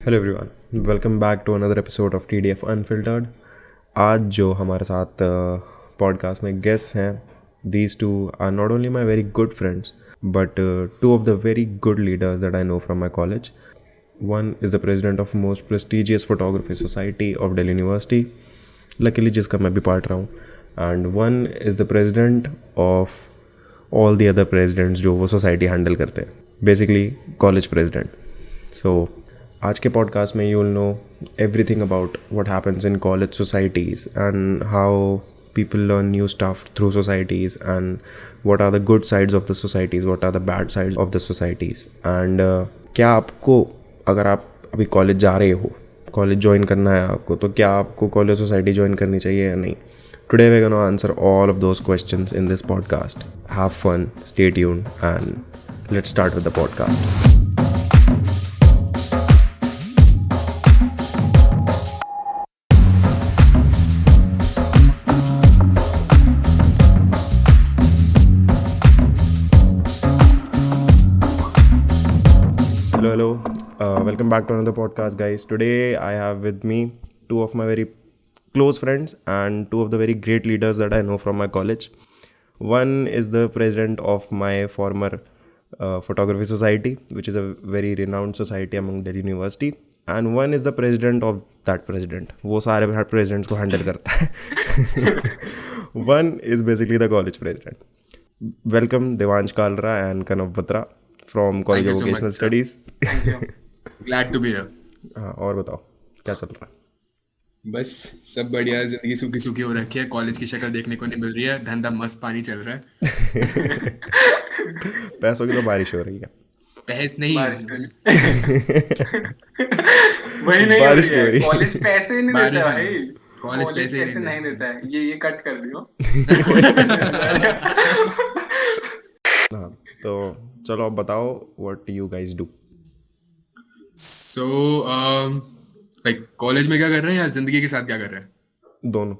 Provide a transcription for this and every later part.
Hello everyone, welcome back to another episode of TDF unfiltered. आज जो हमारे साथ पॉडकास्ट में गेस्ट्स हैं, these two are not only my very good friends but two of the very good leaders that I know from my college. One is the president of most prestigious photography society of Delhi University, luckily जिसका मैं भी part रहा हूँ, and one is the president of all the other presidents जो वो society handle करते हैं, basically college president. सो आज के पॉडकास्ट में you will know everything about what happens in college societies and how people learn new stuff through societies and what are the good sides of the societies, what are the bad sides of the societies. And क्या आपको, अगर आप अभी college जा रहे हो, college join करना है आपको, तो क्या आपको कॉलेज सोसाइटी ज्वाइन करनी चाहिए या नहीं? Today we gonna answer all of those questions in this podcast. Have fun, stay tuned and let's start with the podcast. Hello, welcome back to another podcast, guys. Today I have with me two of my very close friends and two of the very great leaders that I know from my college. One is the president of my former photography society, which is a very renowned society among Delhi University, and one is the president of that president. वो सारे presidents को handle करता है. One is basically the college president. Welcome Devansh Kalra and Kanav Batra from College of Vocational Studies. Thank you. Glad to be here. हाँ, और बताओ क्या चल रहा है? बस सब बढ़िया, जिंदगी सूखी सूखी हो रखी है, कॉलेज की शक्ल देखने को नहीं मिल रही है, धंधा मस्त पानी चल रहा है. पैसों की तो बारिश हो रही है. बहस नहीं वही नहीं बारिश हो रही नहीं हो रही. है. कॉलेज पैसे नहीं बारिश देता नहीं. भाई. कॉलेज पैसे नहीं देता है. ये कट कर दियो. हाँ, तो चलो अब बताओ what you guys do. So like college में क्या कर रहे हैं या जिंदगी के साथ क्या कर रहे हैं? दोनों.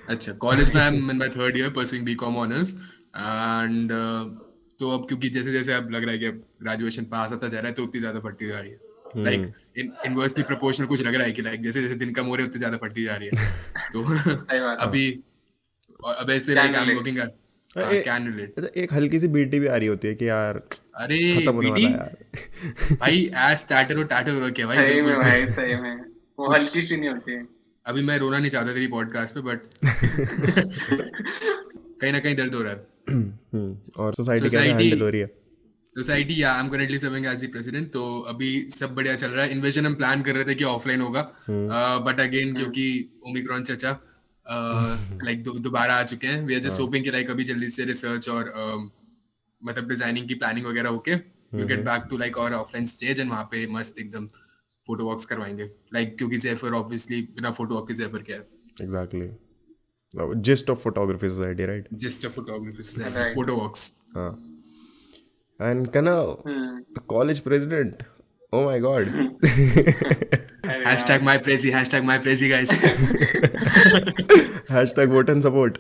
अच्छा, कॉलेज में I am in my third year pursuing BCom honours and तो अब क्योंकि जैसे जैसे अब लग रहा है कि अब ग्रेजुएशन पास आता जा रहा है तो उतनी ज्यादा बढ़ती जा रही है, लाइक इनवर्सली प्रोपोर्शनल कुछ लग रहा है कि लाइक जैसे जैसे दिन कम हो रहे हैं उतनी ज्यादा बढ़ती जा रही है. तो अभी अब ऐसे like I am working can relate. एक हल्की सी बीटी भी आ रही होती है कि यार अरे खत्म होने बीटी वाला है यार. भाई एज स्टार्टर और टाटर हो क्या भाई, सही में बिल्कुल भाई, कुछ. सही में वो हल्की सी नहीं होती है. अभी मैं रोना नहीं चाहता तेरी पॉडकास्ट पे, बट कहीं ना कहीं दर्द हो रहा है. और सोसाइटी कैसे सोसाइटी हैंडल हो रही है? सोसाइटी या I am currently serving as the president, तो अभी सब बढ़िया चल रहा है. इन्वेजन हम प्लान कर रहे थे कि ऑफलाइन होगा, बट अगेन क्योंकि ओमिक्रॉन चचा लाइक दोबारा आ चुके हैं, वी आर जस्ट होपिंग कि लाइक अभी जल्दी से रिसर्च और मतलब डिजाइनिंग की प्लानिंग वगैरह होके we get back to like our offline stage and वहाँ पे मस्त एकदम फोटो वॉक्स करवाएंगे, लाइक क्योंकि जेफर ऑब्वियसली बिना फोटो वॉक के जेफर क्या है. Exactly. Gist of photography society, right? Just a photography photo walks. हाँ. And Kanav, the college president. Oh my God. hashtag my prezi guys. Hashtag vote and support.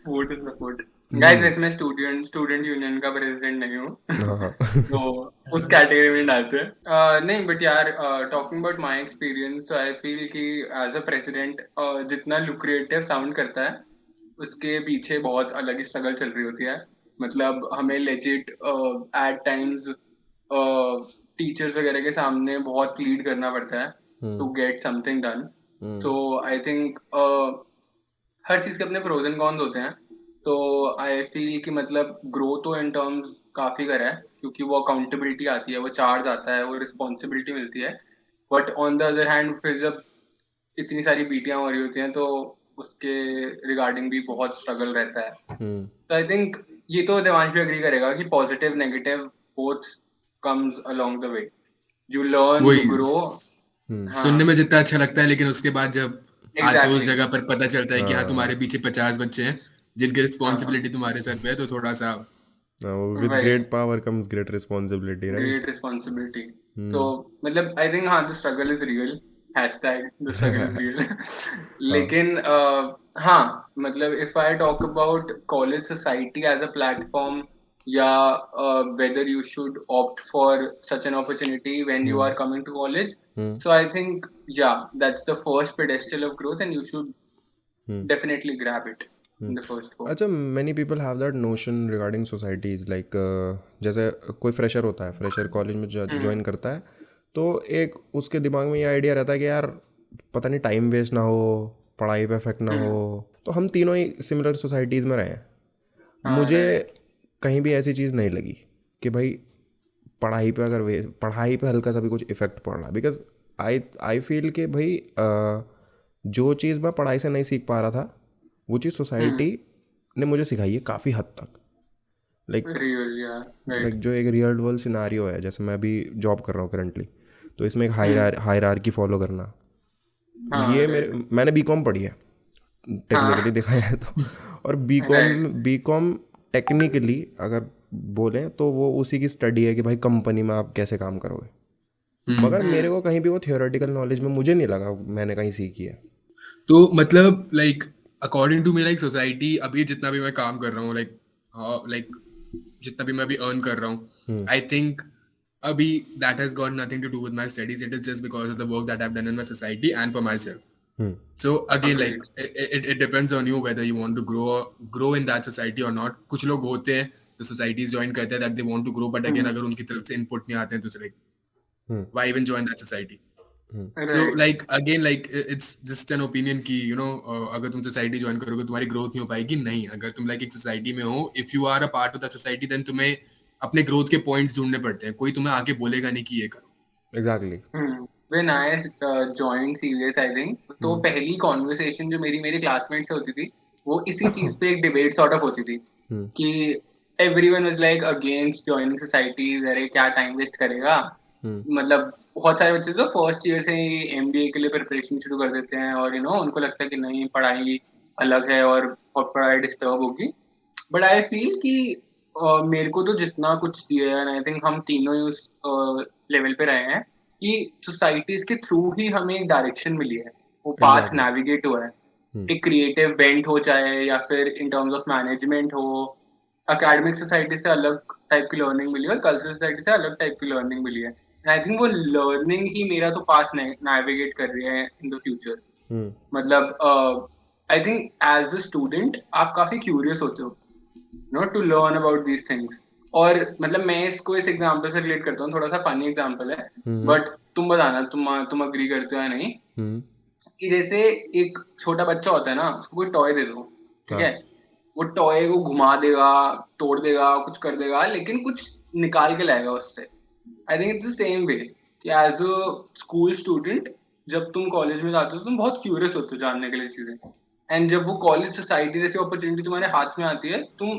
Vote and support. Guys, इसमें student union का president नहीं हूँ, तो उस category में डालते हैं. नहीं, बट यार talking about my experience, I feel कि एज अ प्रेसिडेंट जितना लुक्रेटिव साउंड करता है उसके पीछे बहुत अलग ही स्ट्रगल चल रही होती है. मतलब हमें लेजिट एट टाइम्स टीचर्स वगैरह के सामने बहुत प्लीड करना पड़ता है to get something done. So I think हर चीज के अपने प्रोज एंड कॉन्स होते हैं. तो आई फील कि मतलब ग्रो तो इन टर्म्स काफी करा है, क्योंकि वो अकाउंटेबिलिटी आती है, वो चार्ज आता है, वो रिस्पॉन्सिबिलिटी मिलती है. But on the other hand फिर जब इतनी सारी बीटियां हो रही होती हैं तो उसके रिगार्डिंग भी बहुत स्ट्रगल रहता है. तो आई थिंक ये तो देवांश भी एग्री करेगा कि positive negative both comes along the way. You learn, you grow. सुनने में जितना अच्छा लगता है, लेकिन उसके बाद जब आते हो उस जगह पर पता चलता है कि हाँ तुम्हारे पीछे 50 बच्चे हैं जिनकी रिस्पॉन्सिबिलिटी तुम्हारे सर पे है, तो थोड़ा सा with great power comes great responsibility, right? Great responsibility. तो मतलब आई थिंक हाँ, the struggle is real. Hashtag the struggle is real. लेकिन हाँ, मतलब if I talk about college society as a platform, या whether you should opt for such an opportunity when you are coming to college. So I think, yeah, that's the first pedestal of growth and you should definitely grab it in the first go. अच्छा, many people have that notion regarding societies like जैसे कोई fresher होता है, fresher college में join करता है, तो एक उसके दिमाग में ये आइडिया रहता है कि यार पता नहीं टाइम वेस्ट ना हो, पढ़ाई पे इफेक्ट ना हो. तो हम तीनों ही सिमिलर सोसाइटीज़ में रहे हैं. मुझे कहीं भी ऐसी चीज़ नहीं लगी कि भाई पढ़ाई पे हल्का सा भी कुछ इफेक्ट पड़ रहा. बिकॉज आई फील कि भाई जो चीज़ मैं पढ़ाई से नहीं सीख पा रहा था वो चीज़ सोसाइटी ने मुझे सिखाई है काफ़ी हद तक. लाइक जो एक रियल वर्ल्ड सिनारियो है, जैसे मैं अभी जॉब कर रहा हूँ करंटली, तो इसमें एक हायरार्की फॉलो करना, ये मैंने बीकॉम पढ़ी है टेक्निकली देखा जाए तो. और बीकॉम टेक्निकली अगर बोलें तो वो उसी की स्टडी है कि भाई कंपनी में आप कैसे काम करोगे. मगर मेरे को कहीं भी वो थियोरेटिकल नॉलेज में मुझे नहीं लगा मैंने कहीं सीखी है. तो मतलब like according to me like society अभी जितना भी मैं काम कर रहा हूँ लाइक जितना भी मैं अभी अर्न कर रहा हूँ, आई थिंक अभी that has got nothing to do with my studies. It is just because of the work that I have done in my society and for myself. So again, like it depends on you whether you want to grow in that society or not. कुछ लोग होते हैं जो societies join करते हैं that they want to grow, but again अगर उनकी तरफ से input नहीं आते हैं तो like why even join that society? So like again like it's just an opinion कि you know अगर तुम society join करोगे तुम्हारी growth नहीं हो पाएगी. नहीं, अगर तुम like एक society में हो, if you are a part of that society then तुम्हें अपने growth के points ढूंढने पड़ते हैं. कोई तुम्हें आके बोलेगा नहीं कि ये करो. Exactly. When I joined CVS, I think, तो पहली conversation जो मेरी classmates से होती थी वो इसी चीज पे एक debate sort of होती थी कि everyone was like against joining societies. अरे क्या time waste करेगा. मतलब बहुत सारे बच्चे तो फर्स्ट ईयर से ही MBA के लिए प्रिपरेशन शुरू कर देते हैं और उनको लगता है कि नहीं पढ़ाई अलग है और बहुत पढ़ाई डिस्टर्ब होगी. बट आई फील कि मेरे को तो जितना कुछ दिया है, आई थिंक हम तीनों ही उस लेवल पे रहे हैं कि सोसाइटीज के थ्रू ही हमें एक डायरेक्शन मिली है, वो पाथ नेविगेट हुआ है. एक क्रिएटिव बेंट हो जाए या फिर इन टर्म्स ऑफ मैनेजमेंट हो, एकेडमिक सोसाइटी से अलग टाइप की लर्निंग मिली है और कल्चरल सोसाइटी से अलग टाइप की लर्निंग मिली है. आई थिंक वो लर्निंग ही मेरा तो पाथ नेविगेट कर रही है इन द फ्यूचर. मतलब I think as a student आप काफी क्यूरियस होते हो to learn about these things. और मतलब मैं इसको इस एग्जांपल से रिलेट करता हूँ, थोड़ा सा फनी एग्जांपल है बट तुम बताना तुम अग्री करते हो या नहीं. कि जैसे एक छोटा बच्चा होता है ना, उसको कोई टॉय दे दो, ठीक है, वो टॉय को घुमा देगा, तोड़ देगा, कुछ कर देगा, लेकिन कुछ निकाल के लाएगा उससे. I think it's the same way कि एज अ स्कूल स्टूडेंट जब तुम कॉलेज में जाते हो तुम बहुत क्यूरियस होते हो जानने के लिए चीजें. एंड जब वो कॉलेज सोसाइटी जैसी अपॉर्चुनिटी तुम्हारे हाथ में आती है तुम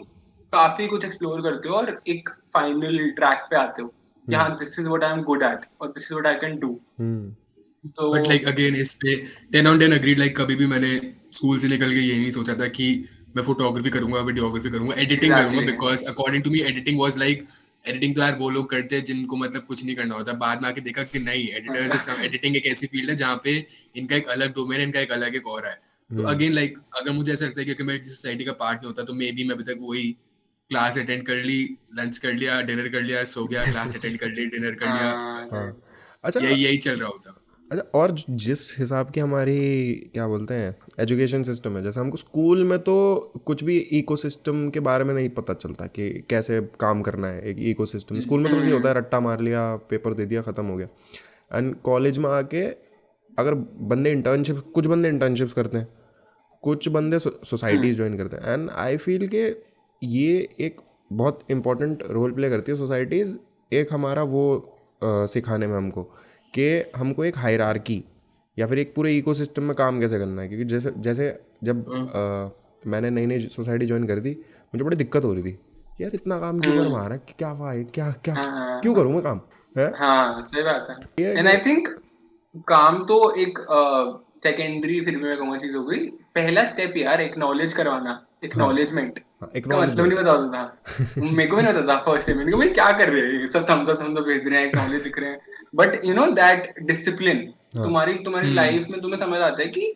काफी कुछ एक्सप्लोर करते हो और एक फाइनल ट्रैक पे आते हो कि हाँ this is what I am good at और this is what I can do. तो बट लाइक अगेन इस पे 10 on 10 अग्रीड. लाइक कभी भी मैंने स्कूल से निकल के ये नहीं सोचा था कि मैं फोटोग्राफी करूंगा, वीडियोग्राफी करूंगा, एडिटिंग करूंगा. Because according to me editing was like editing तो यार वो लोग करते हैं जिनको मतलब कुछ नहीं करना होता. बाद में आके देखा कि नहीं, एडिटिंग एक ऐसी फील्ड है जहाँ पे इनका एक अलग डोमेन है, इनका एक अलग एक और है. तो अगेन लाइक अगर मुझे ऐसा लगता है कि मैं सोसाइटी का पार्ट नहीं होता तो मे बी मैं अभी तक वही क्लास अटेंड कर ली, लंच कर लिया, डिनर कर लिया, सो गया, क्लास अटेंड कर ली, डिनर कर लिया. अच्छा, यही चल रहा होता. अच्छा, और जिस हिसाब की हमारी क्या बोलते हैं एजुकेशन सिस्टम है, जैसे हमको स्कूल में तो कुछ भी इकोसिस्टम के बारे में नहीं पता चलता कि कैसे काम करना है एक इकोसिस्टम. स्कूल में तो बस होता है रट्टा मार लिया, पेपर दे दिया, ख़त्म हो गया. एंड कॉलेज में आके अगर कुछ बंदे इंटर्नशिप्स करते हैं, कुछ बंदे सोसाइटीज़ ज्वाइन करते हैं. एंड आई फील कि ये एक बहुत इंपॉर्टेंट रोल प्ले करती है सोसाइटीज़, एक हमारा वो सिखाने में हमको कि हमको एक हायरार्की या फिर एक पूरे इकोसिस्टम में काम कैसे करना है. क्योंकि जैसे जब मैंने नई सोसाइटी ज्वाइन करी थी मुझे बड़ी दिक्कत हो रही थी, यार इतना काम क्यों करवा रहा है, क्या है, क्या क्यों करूँ मैं काम. हाँ सही बात है. एंड आई थिंक काम तो एक सेकेंडरी फिर भी मैं कहूँगा चीज हो गई. पहला स्टेप यार एक्नॉलेज करवाना, एक्नॉलेजमेंट का मतलब नहीं पता होता था. मेरे को भी नहीं पता था फर्स्ट टाइम. मैंने कहा भाई क्या कर रहे हैं सब, थम तो भेज रहे हैं, एक्नॉलेज लिख रहे हैं. But you know that discipline तुम्हारी लाइफ में तुम्हें समझ आता है कि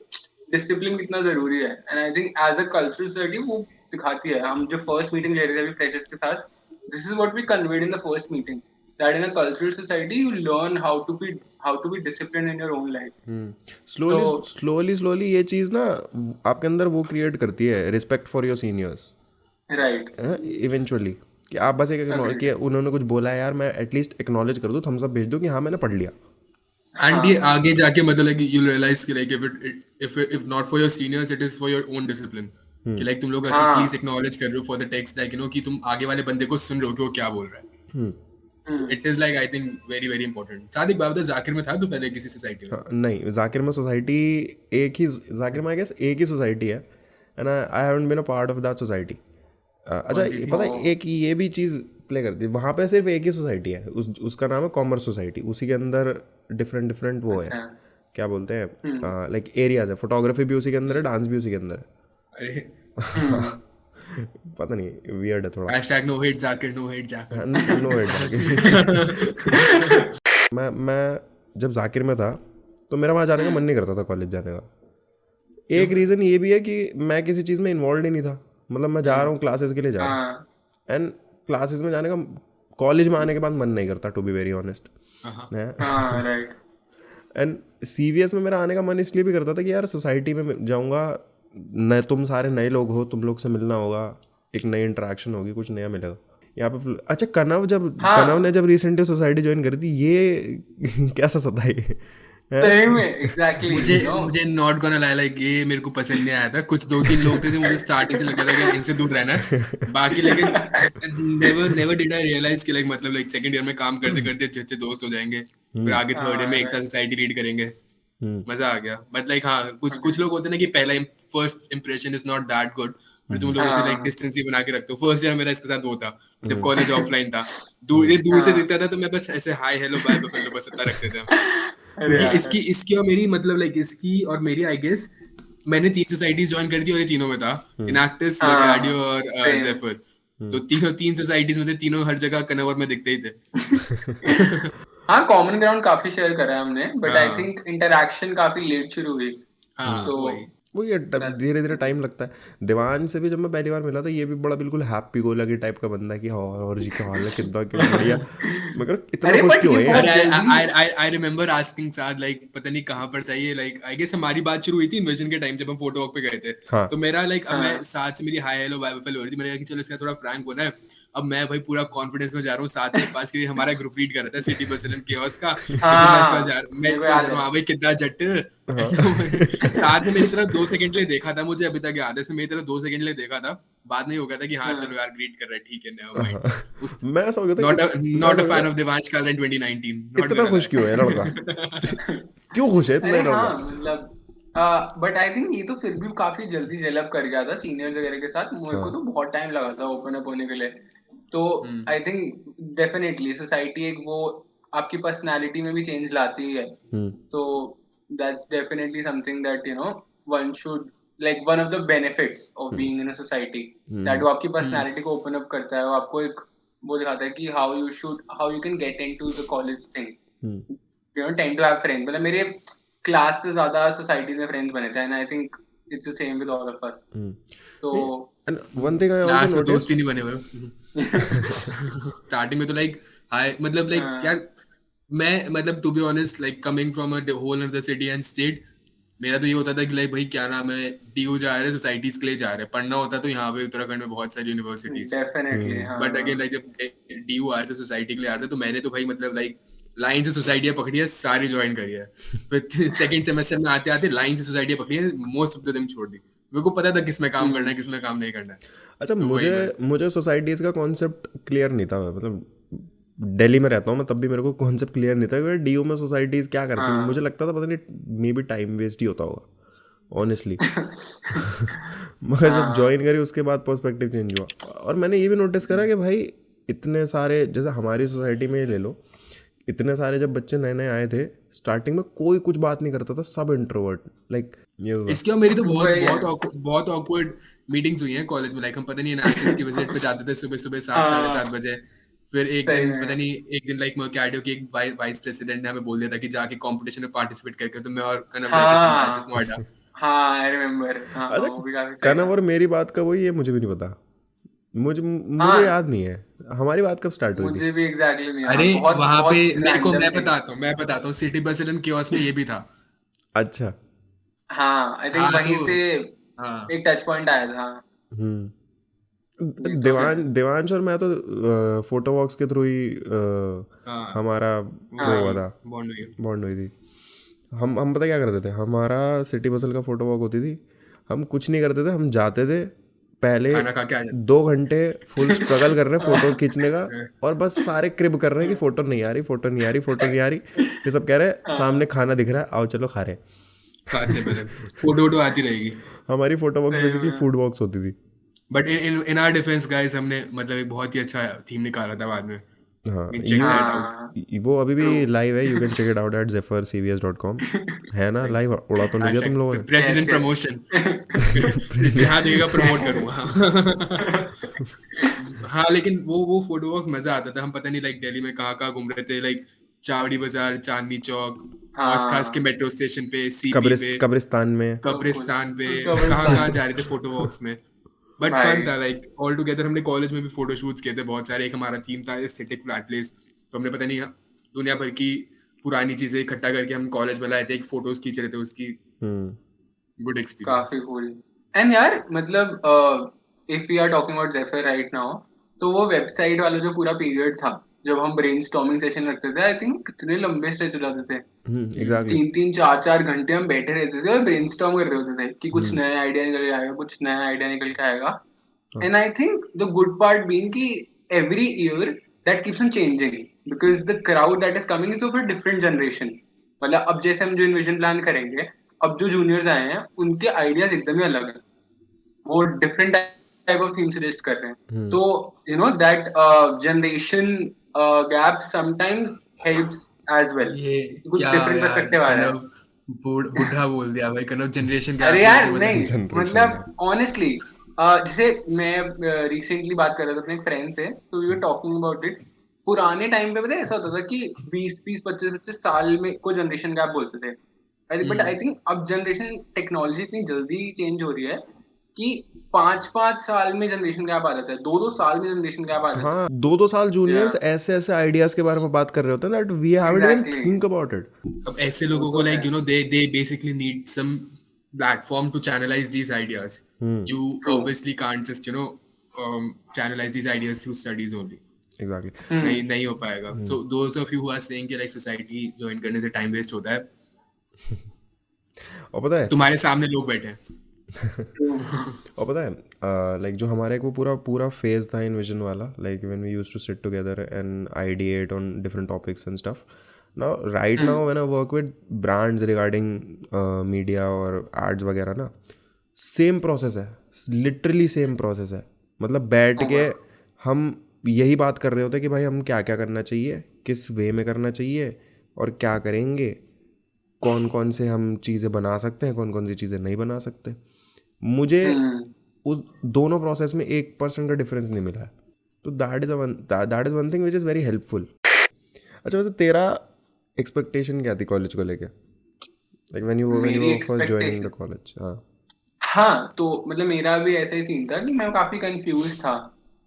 डिसिप्लिन कितना जरूरी है. And I think as a cultural society वो सिखाती है. हम जो फर्स्ट मीटिंग ले रहे थे अभी फ्रेशर्स के साथ, this is what we conveyed in the first meeting, that in a cultural society you learn how to be disciplined in your own life. Slowly तो स्लोली स्लोली ये चीज़ ना आपके अंदर वो क्रिएट करती है respect for your seniors right, eventually, कि आप बस एक acknowledge कि उन्होंने कुछ बोला है यार, मैं एटलीस्ट एक्नॉलेज कर दूँ, थम्स अप भेज दूँ कि हाँ मैंने पढ़ लिया. एंड ये आगे जाके मतलब लाइक यू रियलाइज कि like if not for your seniors it is for your own discipline, कि लाइक तुम लोग एटलीस्ट एक्नॉलेज कर रहे हो for the text, like you know कि तुम आगे वाले बंदे को सुन रहे हो कि वो क्या बोल रहा है. It is like I think very very important. Sadiq Baba Zakir में था तो पहले किसी सोसाइटी में? हाँ, नहीं, जाकिर में सोसाइटी जाकिर में आई गेस एक ही सोसाइटी है, and I haven't been a part of that society. अच्छा, पता है एक ये भी चीज़ प्ले करती है वहाँ पे, सिर्फ एक ही सोसाइटी है, उसका नाम है कॉमर्स सोसाइटी. उसी के अंदर डिफरेंट वो है, क्या बोलते हैं, लाइक एरियाज है. फोटोग्राफी भी उसी के अंदर है, डांस भी उसी के अंदर है. अरे पता नहीं, वियर्ड है थोड़ा. Hashtag no hate Zakir, no hate Zakir. No मैं जब जाकिर में था तो मेरा वहाँ जाने का मन नहीं करता था, कॉलेज जाने का. एक रीज़न ये भी है कि मैं किसी चीज़ में इन्वॉल्व ही नहीं था. मतलब मैं जा रहा हूँ क्लासेस के लिए जा रहा हूँ, एंड क्लासेस में जाने का, कॉलेज में आने के बाद मन नहीं करता, to be very honest. Right. And CVS में मेरा आने का मन इसलिए भी करता था कि यार सोसाइटी में जाऊँगा, न तुम सारे नए लोग हो, तुम लोग से मिलना होगा, एक नई इंटरेक्शन होगी, कुछ नया मिलेगा यहाँ पे. अच्छा, कनव ने जब रिसेंटली सोसाइटी ज्वाइन करी थी, ये कैसा सता ये? सही में एग्जैक्टली. मुझे नॉट गोना लाई, लाइक ये मेरे को पसंद नहीं आया था. कुछ 2-3 लोग थे जो मुझे स्टार्टिंग से लगता था कि इनसे दूर रहना है. बाकी लेकिन नेवर डिड आई रियलाइज कि लाइक मतलब लाइक सेकंड ईयर में काम करते करते अच्छे अच्छे दोस्त हो जाएंगे, फिर आगे थर्ड ईयर में एक साथ सोसाइटी लीड करेंगे. मजा आ गया. बट लाइक हाँ, कुछ लोग होते हैं ना कि पहला first impression is not that good, फिर तुम लोगों से लाइक डिस्टेंस ही बना के रखते हो. फर्स्ट ईयर मेरा इसके साथ वो था, जब कॉलेज ऑफलाइन था. दूर से दिखता था तो मैं बस ऐसे हाय हेलो बाय बाय बस इतना रखते थे. इसकी और मेरी मतलब लाइक इसकी और मेरी आई गेस मैंने 3 सोसाइटीज ज्वाइन करी थी और ये तीनों में था, इनएक्टिव्स, कार्डियो और जेफर. तो तीन सोसाइटीज में थे, तीनों हर जगह कन्वर में दिखते ही थे. हाँ, कॉमन ग्राउंड काफी शेयर करा है हमने, बट आई थिंक इंटरेक्शन काफी लेट शुरू हुई. तो वो ये धीरे धीरे टाइम लगता है. देवान से भी जब मैं पहली बार मिला था, ये भी बड़ा बिल्कुल हैप्पी गो लगी टाइप का बंदा कि हाँ और जी क्या हाल है, कितना क्या बढ़िया. मैं कह इतना खुश क्यों है? I remember asking Saad like पता नहीं कहाँ पर था ये, लाइक आई गेस हमारी बात शुरू हुई थी इन्वेजन के टाइम जब हम फोटो वॉक पे गए थे. तो मेरा लाइक अब मैं साथ से मेरी हाय हेलो बाय बाय हो रही थी. मैंने कहा कि चलो इसका थोड़ा फ्रैंक होना है. अब मैं भाई पूरा कॉन्फिडेंस में जा रहा हूँ साथ के पास, क्योंकि हमारा ग्रुप लीड कर रहा था सिटी बर्सिलन केओस का. मैं इसके पास जा रहा हूँ, हाँ भाई कितना जट. साथ में मेरी तरफ 2 सेकंड लिए देखा था, मुझे अभी तक याद है. मेरी तरफ 2 सेकंड लिए देखा था, बाद में हो गया था कि हाँ चलो यार ग्रीट कर रहा है, ठीक है नेवर माइंड. मैं ऐसा हो गया था, not a fan of Devansh काला इन 2019. इतना खुश क्यों है लड़का? क्यों खुश है इतना लड़का? मतलब बट आई थिंक ये तो फिर भी काफी जल्दी जेल अप कर गया था सीनियर्स वगैरह के साथ. मेरे को तो बहुत टाइम लगा था ओपन अप होने के लिए. तो आई थिंक डेफिनेटली सोसाइटी एक वो आपकी पर्सनालिटी में भी चेंज लाती है. तो that's definitely something that you know one should like one of the benefits of being in a society, that वो आपकी पर्सनालिटी को ओपन अप करता है. वो आपको एक वो दिखाता है कि how you can get into the college thing, you know, tend to have friends. मतलब मेरे क्लास से ज्यादा सोसाइटी में फ्रेंड्स बने थे, and I think it's the same with all of us. तो And one thing I also class में noticed, दोस्त ही नहीं बने हुए. स्टार्टिंग में तो लाइक हाय मतलब लाइक यार मैं मतलब to be honest like coming from a whole another city and state, मेरा तो ये होता था कि लाइक भाई क्या नाम है, डीयू जा रहे सोसाइटीज के लिए जा रहे, पढ़ना होता तो यहाँ पे उत्तराखंड में बहुत सारी universities. Definitely but again like जब डीयू आ रहे थे सोसाइटी के लिए आ रहे थे, तो मैंने तो भाई मतलब लाइक लाइन से सोसाइटियाँ पकड़ी है, सारी ज्वाइन करी है. फिर सेकंड सेमेस्टर में आते आते लाइन से सोसाइटियाँ पकड़ी है, मोस्ट ऑफ द देम छोड़ दी. मेरे को पता था किस में काम करना है, किस में काम नहीं करना है. अच्छा, मुझे सोसाइटीज का कॉन्सेप्ट क्लियर नहीं था. मतलब दिल्ली में रहता हूँ मैं, तब भी मेरे को कॉन्सेप्ट क्लियर नहीं था कि डीयू में सोसाइटीज क्या करती हैं. मुझे लगता था पता नहीं मे बी टाइम वेस्ट ही होता होगा ऑनेस्टली. मगर जब ज्वाइन करी उसके बाद पर्सपेक्टिव चेंज हुआ. और मैंने ये भी नोटिस करा कि भाई इतने सारे, जैसे हमारी सोसाइटी में ले लो, इतने सारे जब बच्चे नए नए आए थे स्टार्टिंग में, कोई कुछ बात नहीं करता था, सब इंट्रोवर्ट. लाइक इसके और मेरी तो बहुत ऑकवर्ड मीटिंग्स हुई हैं कॉलेज में. लाइक हम पता नहीं एनालिटिक्स की विजिट पे जाते थे सुबह 7-7:30 बजे. फिर एक दिन लाइक कार्डियो के एक वाइस प्रेसिडेंट ने हमें बोल दिया था कि जाके कंपटीशन में पार्टिसिपेट करके. तो मैं और कनव गए थे सिम्बायोसिस नोएडा. हाँ आई रिमेम्बर. अच्छा, कनव और मेरी बात का वही है, मुझे भी नहीं पता. मुझे याद नहीं है हमारी बात कब स्टार्ट हुई थी। मुझे भी एग्जैक्टली नहीं याद, अरे बहुत वहां पे बहुत मेरे को रैंडम थिंग। मैं बताता हूँ सिटी बस एंड कियोस्क में ये भी था अच्छा। हाँ, आई था थिंक वहीं तो से हाँ एक टच पॉइंट आया था। हम्म। ये तो है। देवांश और मैं तो फोटो वॉक्स के थ्रू ही हाँ हमारा वो हुआ हाँ था, बॉन्ड हुई बॉन्ड हुई थी। हम पता क्या करते थे, हमारा सिटी बसल का फोटो वॉक होती थी, हम कुछ नहीं करते थे, हम जाते थे पहले खाना खा के आ 2 घंटे फुल स्ट्रगल कर रहे हैं फोटोज खींचने का, जाते और बस सारे क्रिब कर रहे हैं कि फोटो नहीं आ रही, फोटो नहीं आ रही, फोटो नहीं आ रही। फिर सब कह रहे हैं सामने खाना दिख रहा है, आओ चलो खा रहे हैं। खाते पहले फोटो वोटो आती रहेगी। हमारी फोटो वॉक सही बेसिकली में। फूड वॉक्स होती थी। But in our defence guys हमने मतलब एक बहुत ही अच्छा थीम निकाला था बाद में। हाँ चेक यू दैट आउट। हाँ वो अभी ट्रू। भी लाइव है, you can check it out at zephyrcvs.com। है ना लाइव, उड़ा तो नहीं दिया तुम लोगों ने। President yes promotion yes. जहाँ देगा प्रमोट करूंगा। हाँ लेकिन वो फोटो वॉक्स मजा आता था। हम पता नहीं लाइक दिल्ली में कहाँ कहाँ घूम रहे थे, लाइक चावड़ी बाजार, चांदनी चौक, हौस खास के हाँ मेट्रो स्टेशन पे, सीपी पे, कब्रिस्तान में। सब कुछ कब्रिस्तान पे, कहाँ कब्रिस्तान कहाँ जा रहे थे फोटो वॉक्स में। बट फन भाई। था लाइक ऑल टुगेदर। हमने कॉलेज में भी फोटो शूट्स किए थे बहुत सारे। एक हमारा थीम था एस्थेटिक फ्लैट प्लेस, तो हमने पता नहीं दुनिया भर की पुरानी चीजें इकट्ठा करके हम कॉलेज में लाए थे, एक फोटोज खींच रहे थे उसकी। हम्म। गुड काफी एक्सपीरियंस। कूल। एंड यार मतलब if we are talking about Zephyr right now, तो वो वेबसाइट वाला जो पूरा पीरियड था जब हम ब्रेनस्टॉर्मिंग सेशन रखते थे, आई थिंक कितने लंबे स्ट्रेच हो जाते थे। एग्जैक्टली। 3-3 4-4 घंटे हम बैठे रहते थे और ब्रेनस्टॉर्म कर रहे होते थे कि कुछ हम्म। नया आइडिया निकल के आएगा, कुछ नया आइडिया निकल के आएगा। हाँ And I think the good part being कि every year that keeps on changing because the crowd that is coming is of a different generation. मतलब अब जैसे हम जो इन्विजन प्लान करेंगे, अब जो जूनियर्स आए हैं उनके आइडियाज एकदम ही अलग हैं, वो different type of theme suggest कर रहे हैं। तो you know that generation gap sometimes helps as well, ये कुछ क्या डिफरेंट यार पर्सपेक्टिव आ रहा है। कनव बुढ़ा बोल दिया भाई। कनव जनरेशन अरे गैप यार से मतलब नहीं, जनरेशन मतलब गैप। ऑनेस्टली जैसे मैं रिसेंटली बात कर रहा था अपने एक फ्रेंड से, तो we were talking about it. पुराने टाइम पे पता है ऐसा होता था कि 20-25 25 25 साल में को जनरेशन गैप बोलते थे। बट आई थिंक अब जनरेशन टेक्नोलॉजी इतनी जल्दी चेंज हो रही है कि 5-5 साल में जनरेशन गैप आ जाता है, 2-2 साल में जनरेशन गैप आ जाता हाँ 2-2 साल है। जूनियर्स ऐसे ऐसे आइडियाज के बारे में बात कर रहे होते हैं that we haven't even exactly, think about it. अब ऐसे वो लोगों को तो है। Like they basically need some platform to channelize these ideas. You true. obviously can't just channelize these ideas through studies only. Exactly. नहीं हो पाएगा। So those of you who are saying कि like society ज्वाइन करने से time waste होता है, और पता है तुम्हारे सामने लोग बैठे हैं। और पता है लाइक जो हमारा एक वो पूरा पूरा फेज था इन्विजन वाला, like when we used to sit together and ideate on different topics and stuff. Now right now when I work with brands regarding media और एड्स वगैरह ना, सेम प्रोसेस है, लिटरली सेम प्रोसेस है। मतलब बैठ के हम यही बात कर रहे होते हैं कि भाई हम क्या क्या करना चाहिए, किस वे में करना चाहिए और क्या करेंगे, कौन कौन से हम चीज़ें बना सकते हैं, कौन कौन सी चीज़ें नहीं बना सकते। मुझे उस दोनों प्रोसेस में 1% का डिफरेंस नहीं मिला है, तो that is one thing which is very helpful. अच्छा वैसे तेरा एक्सपेक्टेशन क्या थी कॉलेज को लेके, लाइक व्हेन मेरी you first joining the expectation, college? हाँ। हाँ तो मतलब मेरा भी ऐसा ही सीन था कि मैं काफी कंफ्यूज था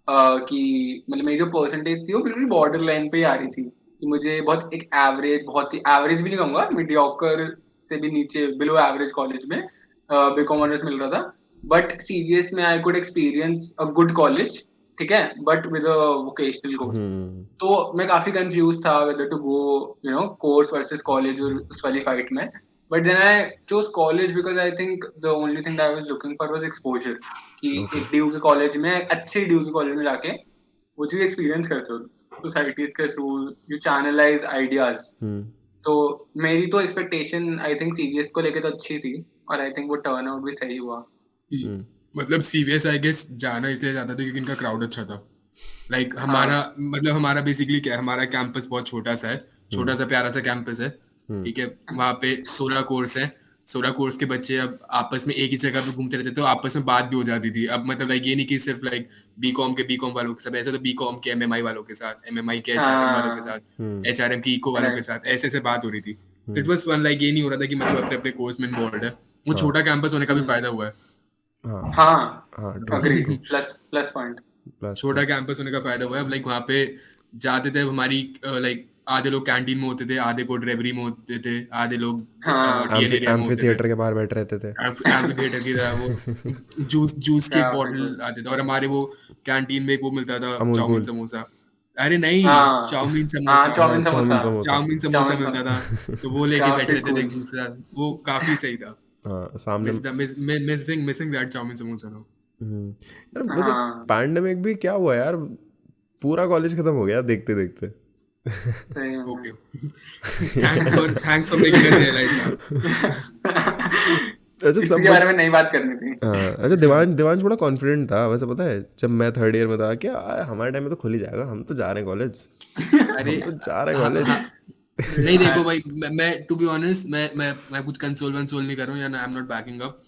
कि मतलब मेरी जो परसेंटेज थी वो बिल्कुल बॉर्डर लाइन पे ही आ रही थी कि मुझे बहुत एक एवरेज, बहुत ही एवरेज भी नहीं कहूंगा, मीडियोकर से भी नीचे, बिलो एवरेज कॉलेज में बीकॉम ऑनर्स मिल रहा था। बट सीवीएस में I could experience a good college, ठीक है, but with a vocational course. तो मैं काफी कंफ्यूज था whether to go course versus college और उस वाली फाइट में। But then I chose college because I think the only thing that I was looking for was exposure. कि Okay. एक ड्यू के कॉलेज में, अच्छे ड्यू के कॉलेज में जाके वो चीज एक्सपीरियंस करते हो सोसाइटीज के थ्रू, यू चैनलाइज आइडियाज। तो मेरी तो एक्सपेक्टेशन आई थिंक सीवीएस को लेके तो अच्छी थी, और आई थिंक वो टर्न आउट भी सही हुआ। मतलब सीवीएस आई गेस जाना इसलिए जाता था क्योंकि इनका क्राउड अच्छा था। लाइक हमारा बेसिकली क्या है, हमारा कैंपस बहुत छोटा सा है, छोटा सा प्यारा सा कैंपस है, ठीक है। वहाँ पे 16 कोर्स है, 16 कोर्स के बच्चे अब आपस में एक ही जगह पे घूमते रहते, तो आपस में बात भी हो जाती थी। अब मतलब लाइक ये नहीं कि सिर्फ लाइक बीकॉम वालों के साथ ऐसे, तो बीकॉम के एमएमआई वालों के साथ, एमएमआई के एचआरएम वालों के साथ, एचआरएम की इको वालों के साथ, ऐसे ऐसे बात हो रही थी। इट वाज फन, लाइक ये नहीं हो रहा था कि मतलब अपने अपने कोर्स में इन्वॉल्व है। वो छोटा कैंपस होने का भी फायदा हुआ है। हाँ हाँ true agree, true. Plus point. Plus छोटा कैंपस होने का फायदा हुआ है। अब लाइक वहाँ पे जाते थे, हमारी लाइक आधे लोग कैंटीन में होते थे, आधे को ड्राइवरी में होते थे, आधे लोग हाँ टीएन एरिया में एम्फी होते थे, थिएटर के बाहर बैठे रहते थे। एम्फी थिएटर की तरह। वो जूस जूस के काफी बॉटल good। आते थे, और हमारे वो कैंटीन में एक वो मिलता था, अमूल चाउमीन कूल। समोसा। अरे नहीं, हाँ चाउमीन हाँ, समोसा, हाँ, chow mein chow mein samosa. Samosa. Chow mein samosa chow mein मिलता था, समोसा तो वो लेके बैठे काफी रहते थे एक कूल। जूस के साथ। वो काफी सही था। हाँ, सामने missing that chow mein samosa no. यार वैसे हाँ पैंडेमिक भी क्या हुआ यार, पूरा कॉलेज खत्म हो गया देखते देखते। सही ओके, में। Thanks for making us realise अच्छा सब इसके बारे में नहीं बात करनी थी। हाँ, अच्छा देवांश बड़ा कॉन्फिडेंट था वैसे, पता है जब मैं थर्ड ईयर में था कि यार हमारे टाइम में तो खुल ही जाएगा, हम तो जा रहे हैं कॉलेज, अरे हम तो जा रहे हैं हाँ हाँ, कॉलेज। नहीं देखो भाई, मैं टू बी ऑनेस्ट, मैं कुछ कंसोल वंसोल नहीं कर रहा हूँ, या I am not backing up.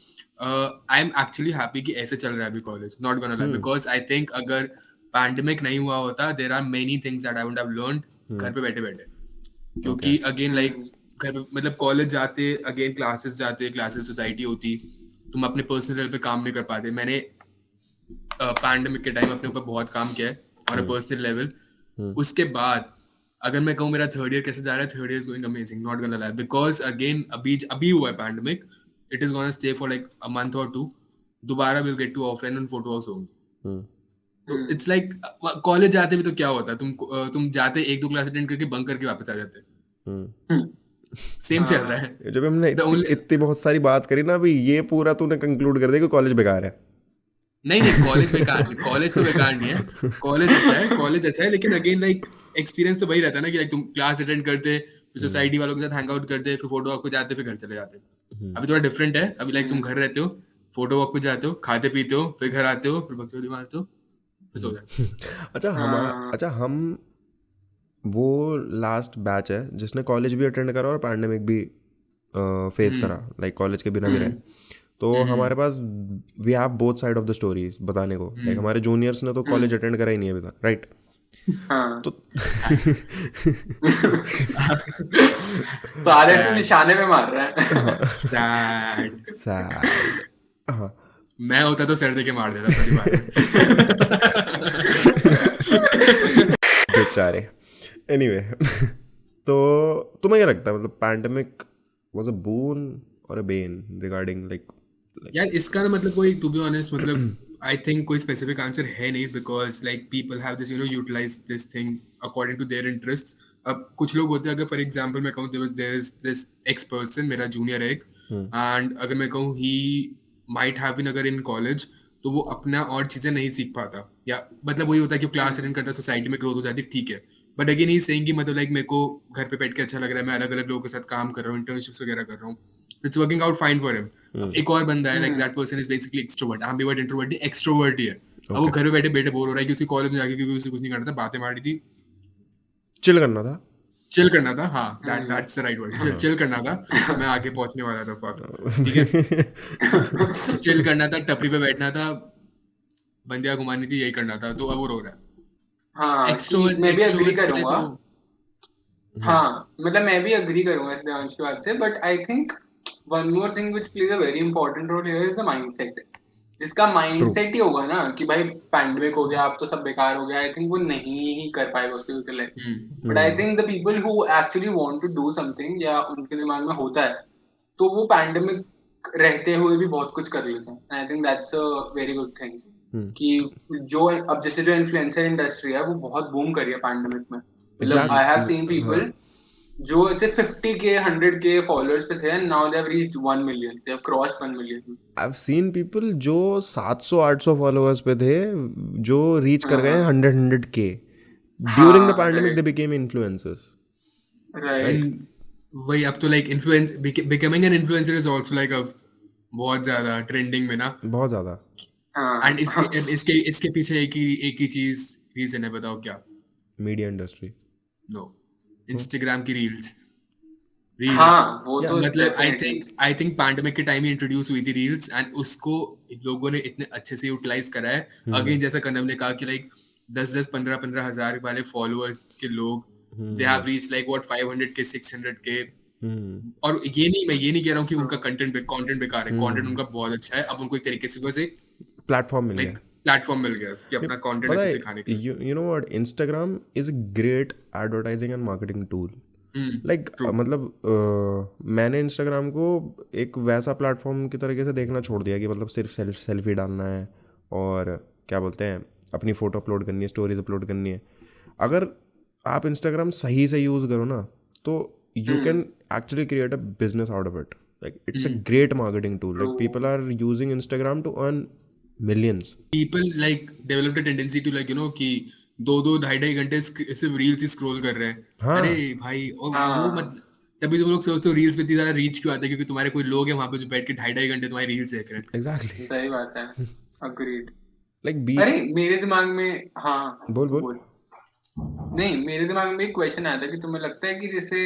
I am actually happy कि ऐसे चल रहा है अभी college, not gonna lie, because I think अगर पैंडेमिक नहीं हुआ होता, there are many things that I would have learned घर पे बैठे बैठे। ओके। क्योंकि अगेन लाइक घर पे मतलब कॉलेज जाते, अगेन क्लासेस जाते, क्लासेस सोसाइटी होती, तुम अपने पर्सनल लेवल पे काम नहीं कर पाते। मैंने पैंडेमिक के टाइम अपने ऊपर बहुत काम किया है ऑन अ पर्सनल लेवल। उसके बाद अगर मैं कहूँ मेरा थर्ड ईयर कैसे जा रहा है, third year is going amazing, not gonna lie, because again अभी हुआ है pandemic, it is gonna stay for like a month और टू, दोबारा will get to offline and photo house होंगे। तो इट्स लाइक कॉलेज जाते भी तो क्या होता है, तुम जाते एक दो क्लास अटेंड करके बंक करके वापस आ जाते, सेम चल रहा है। जब हमने द ओनली इतनी बहुत सारी बात करी ना, अभी ये पूरा तूने कंक्लूड कर दिया कि कॉलेज बेकार है। नहीं नहीं, कॉलेज बेकार नहीं, कॉलेज तो बेकार नहीं है, कॉलेज अच्छा है, कॉलेज अच्छा है, लेकिन अगेन लाइक एक्सपीरियंस तो वही रहता है ना कि लाइक तुम क्लास अटेंड करते, फिर सोसाइटी वालों के साथ हैंग आउट करते, फिर फोटो वॉक पे जाते, फिर घर चले जाते। अभी थोड़ा डिफरेंट है, अभी लाइक तुम घर रहते हो, फोटो वॉक पे जाते हो, खाते पीते हो, फिर घर आते हो, फिर बकचोदी मारते हो, फिर सो जाते हो। अच्छा हम वो लास्ट बैच है जिसने कॉलेज भी अटेंड करा और पैंडेमिक भी फेस करा, लाइक कॉलेज के बिना भी रहे। तो हमारे पास we have both side of the stories बताने को। लाइक हमारे जूनियर्स ने तो कॉलेज अटेंड करा ही नहीं अभी तक, राइट? हाँ तो तो आधे तो निशाने पे मार रहा है। सैड। सैड। हाँ मैं होता तो सर दे के मार देता परिवार में। बेचारे। एनीवे तो तुम्हें क्या लगता है, मतलब पैंडेमिक वाज अ बून और अ बेन रिगार्डिंग लाइक यार इसका ना मतलब कोई, टू बी ऑनेस्ट, मतलब आई थिंक कोई स्पेसिफिक आंसर है नहीं, because like people have this utilize this thing according to their interest. अब कुछ लोग होते हैं, अगर फॉर एग्जांपल मैं कहूँ, there is this ex person, मेरा जूनियर है एक, एंड अगर मैं कहूँ ही माइट हैव बीन अगर इन कॉलेज, तो वो अपना और चीजें नहीं सीख पाता, या मतलब वही होता है कि क्लास अटेंड करता है, सोसाइटी में ग्रोथ हो जाती है, ठीक है, बट अगेन ही सेइंग कि मतलब लाइक मेरे को घर पे बैठ के अच्छा लग रहा है, मैं अलग अलग लोगों के साथ काम कर रहा हूँ, इंटर्नशिप्स वगैरह कर रहा हूँ, it's working out fine for him. एक और बंदा है, like that person is basically extrovert, ambivert introvert नहीं, एक्सट्रोवर्ट ही है। अब वो घर पे बैठे बैठे बोर हो रहा है कि उसी कॉलेज में जाके, क्योंकि उसे कुछ नहीं करना था, बातें मारी थी, चिल करना था। चिल करना था, हाँ that's the right word, chill करना था, मैं आगे पहुंचने वाला था, फक, ठीक है, चिल करना था, टपरी पे बैठना था, बंदियां घुमानी थी, यही करना था, तो अब वो रो रहा है। हाँ कि मैं भी एग्री एक्सट्रोवर्ट्स के लिए करूंगा। तो हाँ मतलब मैं भी एग्री करूंगा इस देवांश की बात से, but I think one more thing which plays a very important role here is the mindset. जिसका ट्रू। माइंडसेट ही होगा ना कि भाई पैंडेमिक हो गया, अब तो सब बेकार हो गया, आई थिंक वो नहीं ही कर पाएगा उसके future life. But I think the people who actually want to do something, या उनके दिमाग में होता है, तो वो पैंडेमिक रहते हुए भी बहुत कुछ कर लेते हैं। आई think that's a very good thing कि जो अब जैसे जो इन्फ्लुएंसर इंडस्ट्री है वो बहुत बूम करी है पैंडेमिक में। मतलब आई हैव सीन पीपल जो ऐसे 50K 100K फॉलोअर्स पे थे, now they have reached 1 million, they have crossed 1 million. I have seen people जो 700-800 फॉलोअर्स पे थे, जो रीच कर गए 100K ड्यूरिंग द हाँ pandemic, they right became influencers, right. Right? And वही, अब तो like influence, becoming an influencer is also like अब बहुत ज्यादा ट्रेंडिंग में ना। बहुत ज़्यादा। एंड इसके हाँ इसके इसके पीछे एक ही चीज रीजन है, बताओ क्या? Media industry. नो, इंस्टाग्राम की रील्स। रील्स हाँ वो या तो मतलब डेफिनेटली। आई थिंक पैंडेमिक के टाइम ही इंट्रोड्यूस हुई थी रील्स, एंड उसको लोगों ने इतने अच्छे से यूटिलाइज करा है। अगेन जैसा कनम ने कहा कि लाइक 10-10 15-15 हजार वाले फॉलोअर्स के लोग, they have reach like what 500K 600K। और ये नहीं कह रहा हूँ कि उनका कंटेंट बेकार है, कंटेंट उनका बहुत अच्छा है, अब उनको एक तरीके से बस एक प्लेटफॉर्म मिल लाइक गया। प्लेटफॉर्म मिल गया कि अपना कंटेंट पता अच्छे है, से दिखाने के लिए। you know what, Instagram is a great advertising and marketing tool. Like true. मतलब मैंने इंस्टाग्राम को एक वैसा प्लेटफॉर्म की तरीके से देखना छोड़ दिया कि मतलब सिर्फ सेल्फी डालना है और क्या बोलते हैं अपनी फ़ोटो अपलोड करनी है, स्टोरीज अपलोड करनी है. अगर आप इंस्टाग्राम सही से यूज़ करो ना तो you can actually create a business out of it. Like it's a great marketing tool. Like people are using Instagram to earn millions. People like developed a tendency to like कि 2-2 ढाई-ढाई घंटे सिर्फ reels ही scroll कर रहे हैं. अरे भाई, और वो मतलब तभी तो लोग सोचते हो रील्स पे इतनी ज्यादा रीच क्यों आते हैं, क्योंकि तुम्हारे कोई लोग हैं वहां पे जो बैठ के ढाई-ढाई घंटे तुम्हारी रील्स देख रहे हैं. एग्जैक्टली. सही बात है. अग्रीड. लाइक बीच. अरे मेरे दिमाग में बोल. नहीं, मेरे दिमाग में एक क्वेश्चन आया था कि तुम्हें लगता है कि जैसे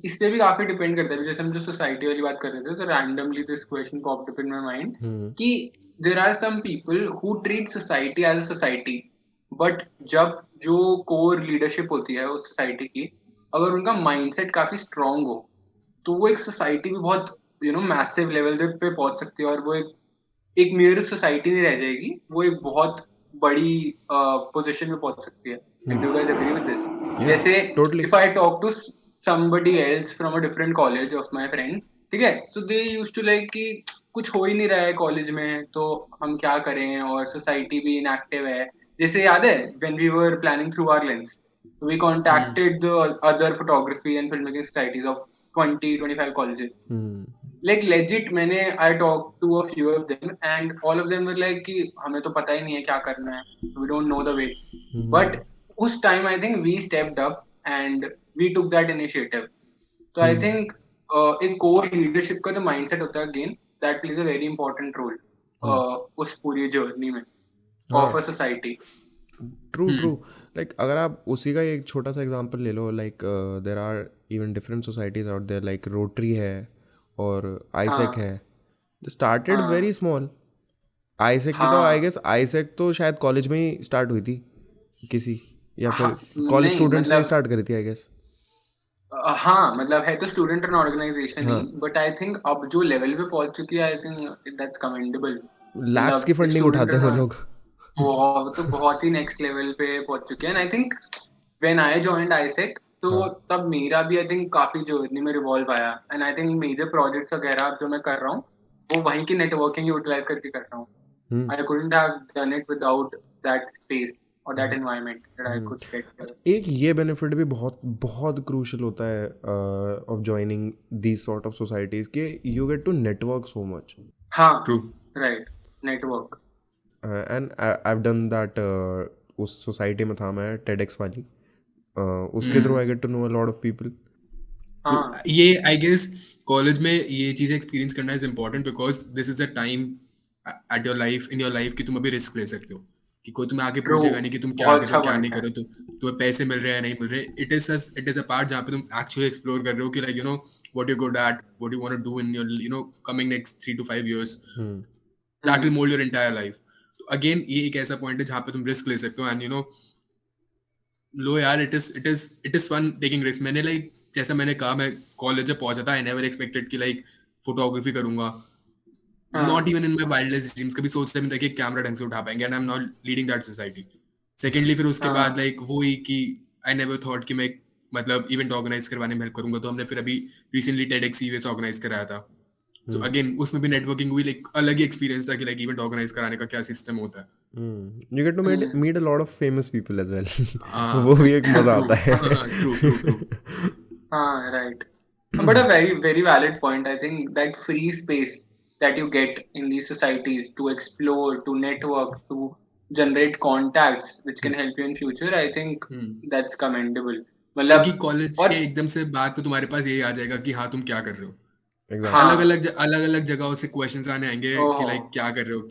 इस पे भी काफी डिपेंड करता है. जैसे हम जो सोसाइटी वाली बात कर रहे थे तो randomly this question popped up in my mind कि there are some people who treat society as a society, but जब जो कोर लीडरशिप होती है उस सोसाइटी की, अगर उनका माइंडसेट काफी स्ट्रांग हो तो वो एक सोसाइटी भी बहुत मैसिव लेवल पे पहुंच सकती है और वो एक मेयर सोसाइटी नहीं रह जाएगी, वो एक बहुत बड़ी पोजीशन में पहुंच सकती है. Do you guys agree with this? जैसे totally. If I talk to somebody else from a different college of my friend, ठीक है, so they used to like कि कुछ हो ही नहीं रहा है कॉलेज में तो हम क्या करें, और सोसाइटी भी इनएक्टिव है. जैसे याद है when we were planning through our lens, we contacted the other photography and filmmaking societies of 20-25 colleges. Like legit मैंने I talked to a few of them and all of them were like कि हमें तो पता ही नहीं है क्या करना है, we don't know the way. But उस time I think we stepped up and we took that initiative. So I think एक core leadership का जो mindset होता है again, that plays a very important role उस पूरी journey में of a society. True. Like अगर आप उसी का एक छोटा सा एग्जांपल ले लो, like there are even different societies out there, like Rotary है और आईसेक है. They started very small. AIESEC की तो आई गेस आईसेक तो शायद कॉलेज में ही स्टार्ट हुई थी किसी, या फिर कॉलेज स्टूडेंट्स ने स्टार्ट करी थी आई गेस. हाँ मतलब है तो स्टूडेंट एंड ऑर्गेनाइजेशन ही, बट आई थिंक अब जो लेवल पे पहुंच चुकी है I think that's commendable. Lakhs की फंडिंग उठाते हैं वो लोग. तो बहुत ही नेक्स्ट लेवल पे पहुंच चुके हैं. And I think when I joined AIESEC तो तब मेरा भी आई थिंक काफी जर्नी में रिवॉल्व आया. And I think major projects वगैरह जो मैं कर रहा हूँ वो वहीं की नेटवर्किंग यूटिलाइज करके कर रहा हूँ. I couldn't have done it without that space or that environment that I could get. एक ये बेनिफिट भी बहुत बहुत क्रूशल होता है of joining these sort of societies कि you get to network so much. हाँ, true, right, network. And I've done that. उस सोसाइटी में था मैं TEDx वाली, उसके through I get to know a lot of people. ये आई गेस कॉलेज में ये चीज़ें एक्सपीरियंस करना is important because this is a time at your life in your life कि तुम अभी रिस्क ले सकते हो, कि कोई तुम्हें आगे पूछेगा नहीं कि तुम क्या कर रहे हो क्या नहीं कर रहे हो, तुम्हें पैसे मिल रहे हैं नहीं मिल रहे. इट इज अ पार्ट जहाँ पे तुम एक्चुअली एक्सप्लोर कर रहे हो कि like what you good at, what you want to do in your coming next 3 to 5 years. That will mould your entire life. तो अगेन ये एक ऐसा पॉइंट है जहाँ पे तुम रिस्क ले सकते हो. एंड लो यार, it is fun taking risk. मैंने लाइक जैसा मैंने कहा मैं कॉलेज में पहुंचा था, आई नेवर एक्सपेक्टेड कि लाइक फोटोग्राफी करूंगा. Not even in my wildest dreams कभी सोचता नहीं था कि कैमरा ढंग से उठा पाएंगे. and I'm not leading that society. Secondly फिर उसके बाद like वो ही कि I never thought कि मैं मतलब इवेंट ऑर्गेनाइज करवाने में हेल्प करूंगा. तो हमने फिर अभी रिसेंटली TEDx इवेंट्स ऑर्गेनाइज कराया था. So again उसमें भी नेटवर्किंग हुई, लाइक अलग ही एक्सपीरियंस था कि लाइक इवेंट ऑर्गेनाइज कराने का क्या सिस्टम होता है. You get to meet a lot of famous people as well. वो भी एक मजा आता है. True. हाँ, right. But a very very valid point. I think that free space that you get in these societies to explore, to network, to generate contacts which can help you in future, I think that's commendable. मतलब क्योंकि college के एकदम से बात तो तुम्हारे पास यही आ जाएगा कि हाँ तुम क्या कर रहे हो. Exactly. अलग अलग जगहों से क्वेश्चंस आने आएंगे कि लाइक क्या कर रहे हो.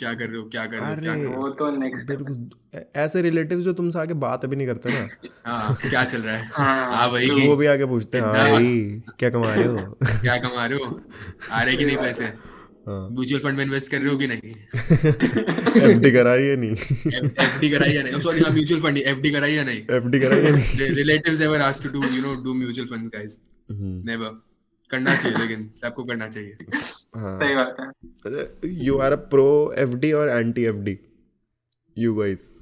वो तो नेक्स्ट बिल्कुल ऐसे रिलेटिव्स जो तुमसे आके बात भी नहीं करते ना. हाँ क्या चल रहा है. हाँ भाई वो भी आके पूछते हैं हाँ भाई क्या कमा रहे हो, आ रहे कि नहीं पैसे, म्यूचुअल फंड में इन्वेस्ट कर रहे हो कि नहीं, एफडी कराई है नहीं, एफडी कराई है नहीं, सॉरी हाँ म्यूचुअल फंड एफडी कराई है नहीं. Relatives ever asked to do mutual funds guys. Never. करना चाहिए लेकिन सबको करना चाहिए. हाँ सही बात है। You are a pro FD और एंटी एफडी यू गाइस?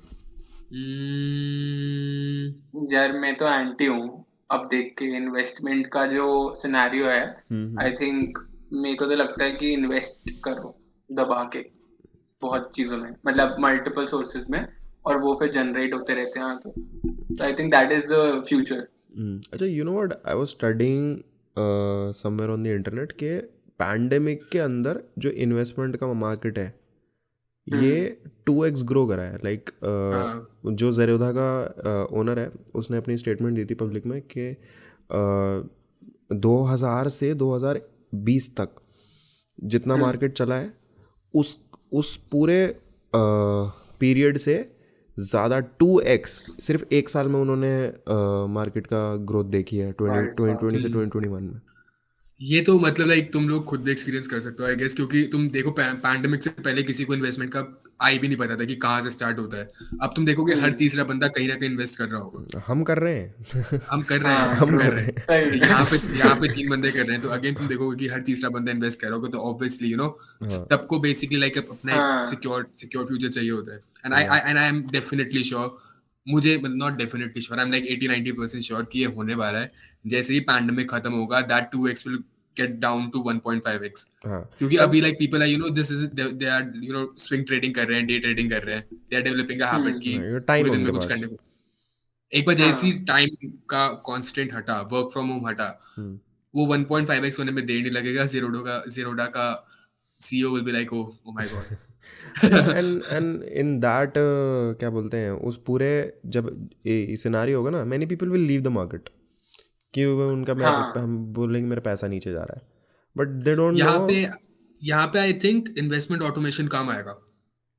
यार मैं तो एंटी हूँ। अब देख के इन्वेस्टमेंट का जो सिनेरियो है, आई थिंक मेरे को तो लगता है कि इन्वेस्ट करो दबा के बहुत चीजों में, मतलब मल्टीपल सोर्सेज में, और वो फिर जनरेट होते रहते हैं आगे। तो I think that is the future. अच्छा, you know what, I was studying somewhere on the internet के पैंडेमिक के अंदर जो इन्वेस्टमेंट का मार्केट है ये 2x ग्रो करा है। लाइक जो ज़ेरोधा का ओनर है उसने अपनी स्टेटमेंट दी थी पब्लिक में कि 2000 से 2020 तक जितना मार्केट चला है उस पूरे पीरियड से ज़्यादा 2x सिर्फ एक साल में उन्होंने मार्केट का ग्रोथ देखी है 2020 से 2021 में। ये तो मतलब लाइक तुम लोग खुद एक्सपीरियंस कर सकते हो आई गेस, क्योंकि तुम देखो पैंडेमिक से पहले किसी को इन्वेस्टमेंट का आई भी नहीं पता था कि कहाँ से स्टार्ट होता है। अब तुम देखोगे हर तीसरा बंदा कहीं ना कहीं इन्वेस्ट कर रहा होगा। हम कर रहे हैं हम कर रहे हैं, हम कर रहे हैं। तो यहाँ पे 3 बंदे कर रहे हैं, तो अगेन तुम देखोगे कि हर तीसरा बंदा इन्वेस्ट कर रहा होगा। तो ऑब्वियसली यू नो सबको बेसिकली लाइक अपना एक सिक्योर फ्यूचर चाहिए होता है। And I am definitely sure, मुझे not definitely sure, I am like 80-90% sure कि ये होने वाला है। जैसे ही पैंडेमिक खत्म होगा that 2x will get down to 1.5x, क्योंकि अभी like people are you know this is they are you know swing trading कर रहे हैं, day trading कर रहे हैं, they are developing a habit कि टाइम पूरे दिन में कुछ करने को। एक बार जैसी टाइम का कांस्टेंट हटा, वर्क फ्रॉम होम हटा, वो 1.5x होने में देर नहीं लगेगा। ज़ेरोडा का CEO will be like oh my god। And in that क्या बोलते हैं उस पूरे जब सिनेरियो होगा ना, many people will leave the market कि उनका हम बोलेंगे मेरा पैसा नीचे जा रहा है, बट दे डोंट नो। यहाँ पे आई थिंक इन्वेस्टमेंट ऑटोमेशन काम आएगा,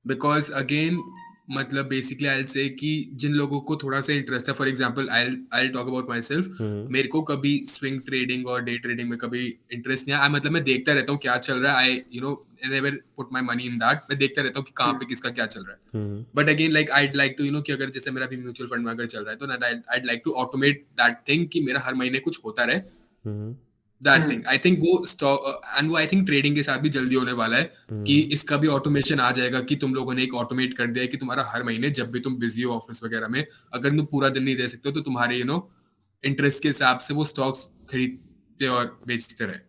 बिकॉज अगेन मतलब बेसिकली आई से कि जिन लोगों को थोड़ा सा इंटरेस्ट है, for example I talk about my self, मेरे को कभी स्विंग ट्रेडिंग और डे ट्रेडिंग में कभी इंटरेस्ट नहीं है। मतलब मैं देखता रहता हूँ क्या चल रहा है, I you know never put my money in that. मैं देखता रहता हूँ कि कहाँ पे किसका क्या चल रहा है। But again like I'd like to you know कि अगर जैसे मेरा भी म्यूचुअल फंड में अगर चल रहा है तो I'd like to automate that thing कि मेरा हर महीने कुछ होता रहे। दैट थिंग आई थिंक वो स्टॉक एंड वो आई थिंक ट्रेडिंग के साथ भी जल्दी होने वाला है कि इसका भी ऑटोमेशन आ जाएगा कि तुम लोगों ने एक ऑटोमेट कर दिया है कि तुम्हारा हर महीने जब भी तुम बिजी हो ऑफिस वगैरह में, अगर तुम पूरा दिन नहीं दे सकते हो तो तुम्हारे यू नो इंटरेस्ट के हिसाब से वो स्टॉक्स खरीदते और बेचते रहे।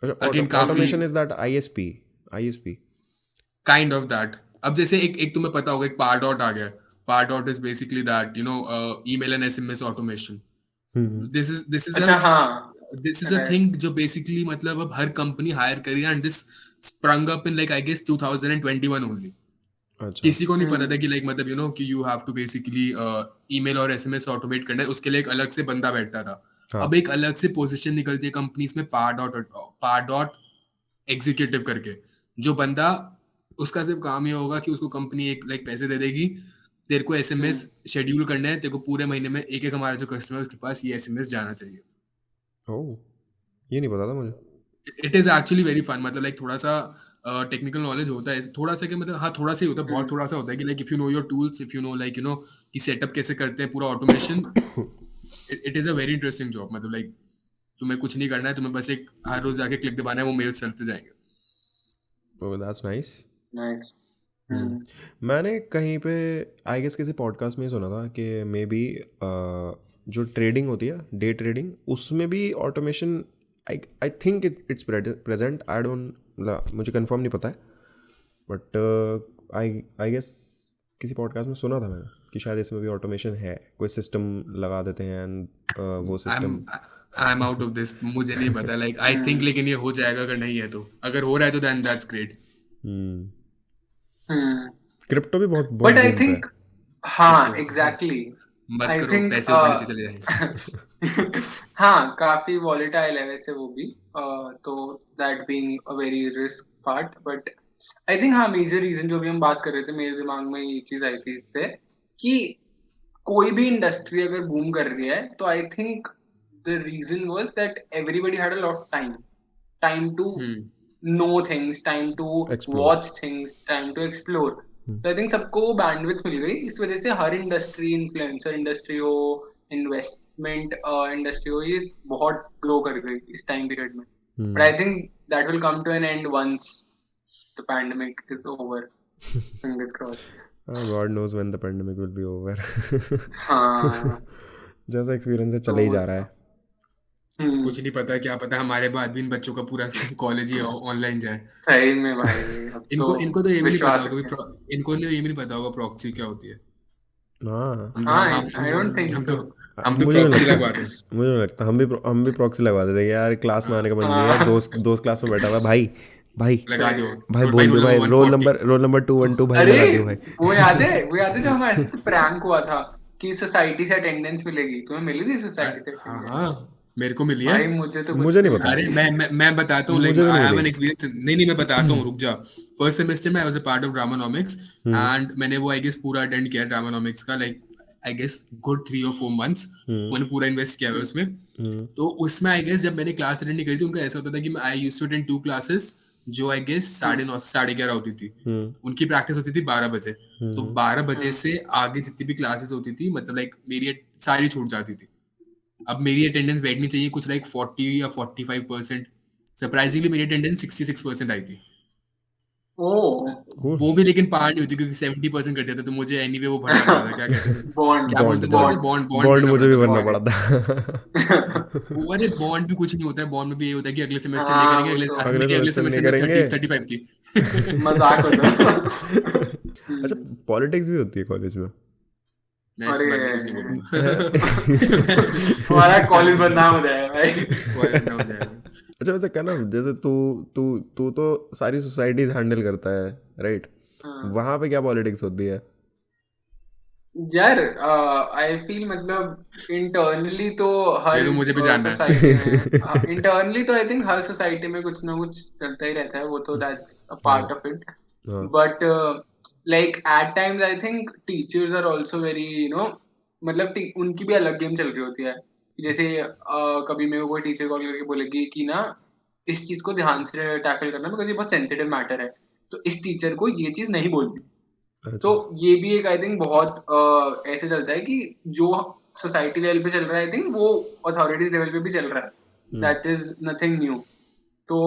Again automation is that ISP kind of that. अब जैसे एक तुम्हें पता होगा एक पारडॉट आ गया। Pardot is basically that you know email and SMS automation. This is a thing जो बेसिकली मतलब अब हर कंपनी हायर करी है, and this sprung up in like I guess 2021 only. किसी को नहीं पता था कि लाइक मतलब यू नो कि you have to basically email और SMS ऑटोमेट करना है, उसके लिए एक अलग से बंदा बैठता था। अब एक अलग से पोजीशन निकलती है कंपनीज में, पारडॉट एग्जीक्यूटिव करके, जो बंदा उसका सिर्फ काम ये होगा कि उसको कंपनी एक लाइक पैसे दे देगी, तेरे को SMS शेड्यूल करना है, तेरे को पूरे महीने में एक हमारा जो कस्टमर है उसके पास ये SMS जाना चाहिए। ओह, ये नहीं पता था मुझे। It is actually very fun. मतलब लाइक थोड़ा सा टेक्निकल नॉलेज होता है, थोड़ा सा कि मतलब हाँ थोड़ा सा ही होता है, बहुत थोड़ा सा होता है कि like if you know your tools, if you know like you know कि सेटअप कैसे करते हैं पूरा automation, it is a very interesting job. मतलब लाइक तुम्हें कुछ नहीं करना है, तुम्हें बस एक हर रोज जाके क्लिक दबाना है, वो मेल्स चलते जाएंगे। Oh that's nice. नाइस। मैंने कहीं पे आई गेस किसी पॉडकास्ट में सुना था कि मे बी जो ट्रेडिंग होती है डे ट्रेडिंग, उसमें भी automation I think it's present. I don't, मुझे कंफर्म नहीं पता है, बट आई गेस किसी पॉडकास्ट में सुना था मैंने कि शायद इसमें भी ऑटोमेशन है, कोई सिस्टम लगा देते हैं एंड वो system. I am out of this, मुझे नहीं पता लाइक आई थिंक, लेकिन ये हो जाएगा अगर नहीं है तो, अगर हो रहा है तो देन दैट्स ग्रेट। क्रिप्टो भी बहुत बट आई थिंक हाँ एग्जैक्टली मत आई करो, थिंक पैसे ऊपर नीचे चले जाएंगे। हाँ काफी वॉलेटाइल है वैसे वो भी, तो that being a very risk part. But I think हाँ मेजर रीजन जो भी हम बात कर रहे थे, मेरे दिमाग में ये चीज आई थी इससे कि कोई भी इंडस्ट्री अगर बूम कर रही है तो I think the reason was that everybody had a lot of time to know things, time to watch things, time to explore. तो आई थिंक सबको वो बैंडविड्थ मिल गई, इस वजह से हर इंडस्ट्री, इन्फ्लुएंसर इंडस्ट्री हो, इन्वेस्टमेंट इंडस्ट्री हो, ये बहुत ग्रो कर गई इस टाइम पीरियड में। But I think that will come to an end once the pandemic is over. Fingers crossed. God knows when the pandemic will be over. हाँ जैसा एक्सपीरियंस है चले ही जा रहा है. कुछ नहीं पता, क्या पता हमारे बाद भी इन बच्चों का पूरा कॉलेज ही ऑनलाइन जाए. सही में भाई अब तो इनको तो ये भी नहीं पता विश्वास होगा रखें. इनको ये भी नहीं पता होगा प्रॉक्सी क्या होती है. हाँ, हाँ I don't think हम so. तो मुझे नहीं प्रॉक्सी लगता. लगवाते हैं. मुझे नहीं लगता. हम भी प्रॉक्सी लगवा देते यार. क्लास में आने का मन नहीं है. दोस्त क्लास में बैठा हुआ है. भाई लगा दो भाई बोल दो भाई. रोल 140. नंबर 212 भाई अरे लगा दियो भाई. वो याद है जो हमारे साथ प्रैंक हुआ था कि सोसाइटी से अटेंडेंस मिलेगी. तुम्हें मिली थी सोसाइटी से हाँ attendance? हाँ मेरे को मिली है. भाई मुझे तो कुछ मुझे नहीं नहीं पता. अरे मैं बताता हूँ, लाइक मुझे तो आई नहीं हैव एन मिली. एक्सपीरियंस. नहीं मैं बताता हूँ, रुक जा. फर्स्ट सेमेस्टर में I was a part of Dramanomics and मैंने वो आई गेस पूरा अटेंड किया ड्रामानॉमिक्स का, like I guess good 3 or 4 months. मैंने पूरा इन्वेस्ट किया हुआ है उसमें. तो उसमें आई गेस जब मैंने क्लास अटेंड नहीं करी थी, उनका ऐसा होता था कि I used to attend 2 classes जो आई गेस 9:30 से 11:30 होती थी. उनकी प्रैक्टिस होती थी 12 बजे. तो 12 बजे से आगे जितनी भी क्लासेस होती थी, मतलब लाइक मेरी सारी छूट जाती थी. अब मेरी अटेंडेंस बैठनी चाहिए कुछ लाइक 40 या 45%. सरप्राइजिंगली मेरी अटेंडेंस 66% आई थी. ओह वो भी लेकिन पार नहीं होती क्योंकि 70% कर देते, तो मुझे एनीवे वो भरना पड़ा था. क्या कहते हैं, बॉन्ड क्या बोलते थे उसे, बॉन्ड बॉन्ड भरना मुझे भी पड़ा भरना था. पड़ा था. अरे बॉन्ड भी कुछ नहीं होता है. बॉन्ड में भी ये होता है कि अगले सेमेस्टर नहीं हाँ करेंगे. वो अगले तो अगले अगले अगले सेमेस्टर नहीं सेमेस्टर में करेंगे. 35 थी. मजाक होता. अच्छा, पॉलिटिक्स भी होती है कॉलेज में. मैं इस बारे में कुछ नहीं अरे बोलूंगा. हमारा कॉलेज बदनाम हो जाएगा भाई. कोई ना हो जाएगा. अच्छा वैसे क्या ना, जैसे तू तू तू तो सारी सोसाइटीज हैंडल करता है राइट. हाँ. वहाँ पे क्या पॉलिटिक्स होती है. यार आई फील मतलब इंटरनली तो हर ये तो मुझे भी जानना है. सोसाइटी में इंटरनली तो आई थिंक हर सोसाइटी में कुछ ना कुछ चलता ही रहता है. वो तो that's a part of it. हाँ. But like at times I think teachers are also very मतलब उनकी भी अलग गेम चल रही होती है. जैसे कभी मेरे को कोई टीचर कॉल करके बोलेगी कि ना इस चीज को ध्यान से टैकल करना बिकॉज ये बहुत सेंसिटिव मैटर है, तो इस टीचर को ये चीज नहीं बोलनी. तो अच्छा. ये भी एक आई थिंक बहुत ऐसे चलता है कि जो सोसाइटी लेवल पे चल रहा है आई थिंक वो अथॉरिटीज लेवल पे भी चल रहा है. That is nothing new. तो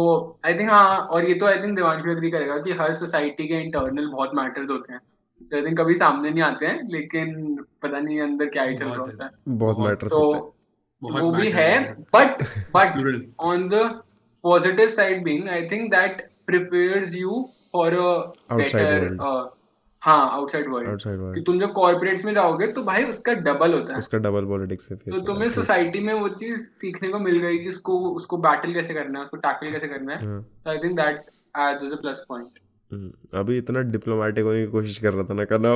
आई थिंक हाँ, और ये तो आई थिंक देवांश भी एग्री करेगा कि हर सोसाइटी के इंटरनल बहुत मैटर्स होते हैं जो आई थिंक कभी सामने नहीं आते हैं, लेकिन पता नहीं अंदर क्या ही चल रहा बहुत होता है. बहुत मैटर्स तो होते हैं. बहुत वो भी मैटर है. है. But plural. on the positive side being I think that prepares you for a Outside better world. हाँ आउटसाइड वर्ल्ड. आउटसाइड कि वर्ल्ड. तुम जब कॉर्पोरेट्स में जाओगे तो भाई उसका डबल होता है. उसका डबल पॉलिटिक्स से तो फेस होता तुम्हें है. True. सोसाइटी में वो चीज सीखने को मिल गई कि उसको बैटल कैसे करना है, उसको टैकल कैसे करना है. हाँ. तो I think that adds as a plus point. अभी इतना डिप्लोमेटिक होने की कोशिश कर रहा था ना करना.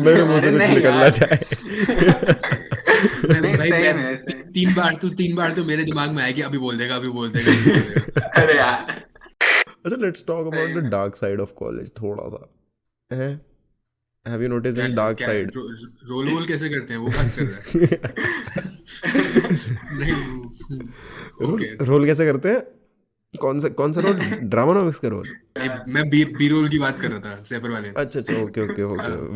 मेरे मुंह से अरे कुछ नहीं निकलना यार. चाहे. नहीं भाई सही में सही. 3 बार तो मेरे दिमाग में आया कि अभी बोल देगा, अभी बोल देगा, अभी बोल देगा. अरे यार अच्छा let's talk about the dark side of college थोड़ा सा. है have you notice in dark क्या साइड. रोल वोल कैसे करते हैं वो बात कर रहा है. नहीं ओके. रोल कैसे करते हैं. कौन सा रोल. ड्रामानॉमिक्स का रोल. मैं बी रोल की बात कर रहा था, सेपर वाले. अच्छा ओके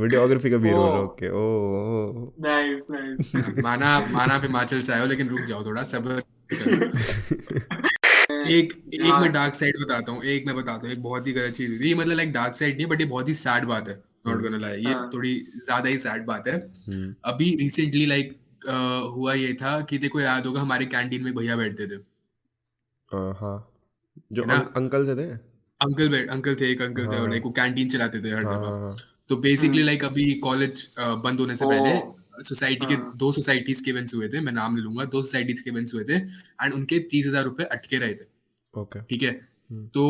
वीडियोग्राफी का भी रोल. ओ ओके. ओ नाइस नाइस. माना आप हिमाचल से आए हो, लेकिन रुक जाओ थोड़ा सब्र करो. एक मैं डार्क साइड बताता हूँ. एक बहुत ही गलत चीज हुई थी. ये मतलब लाइक डार्क साइड नहीं है बट ये बहुत ही सैड बात है. नॉट गोना लाई, ये थोड़ी ज्यादा ही सैड बात है. अभी रिसेंटली लाइक हुआ ये था कि देखो याद होगा हमारे कैंटीन में भैया बैठते थे. हाँ जो है ना? अंकल से थे. अंकल थे, एक अंकल थे और लाइक वो कैंटीन चलाते थे हर हाँ जगह. हाँ तो बेसिकली लाइक अभी कॉलेज बंद होने से पहले ओ सोसाइटी के हाँ 2 सोसाइटीज के इवेंट्स हुए थे. मैं नाम ले लूंगा. 2 सोसाइटीज के इवेंट्स हुए थे एंड उनके 30,000 रुपए अटके रहे थे. ओके. ठीक है. तो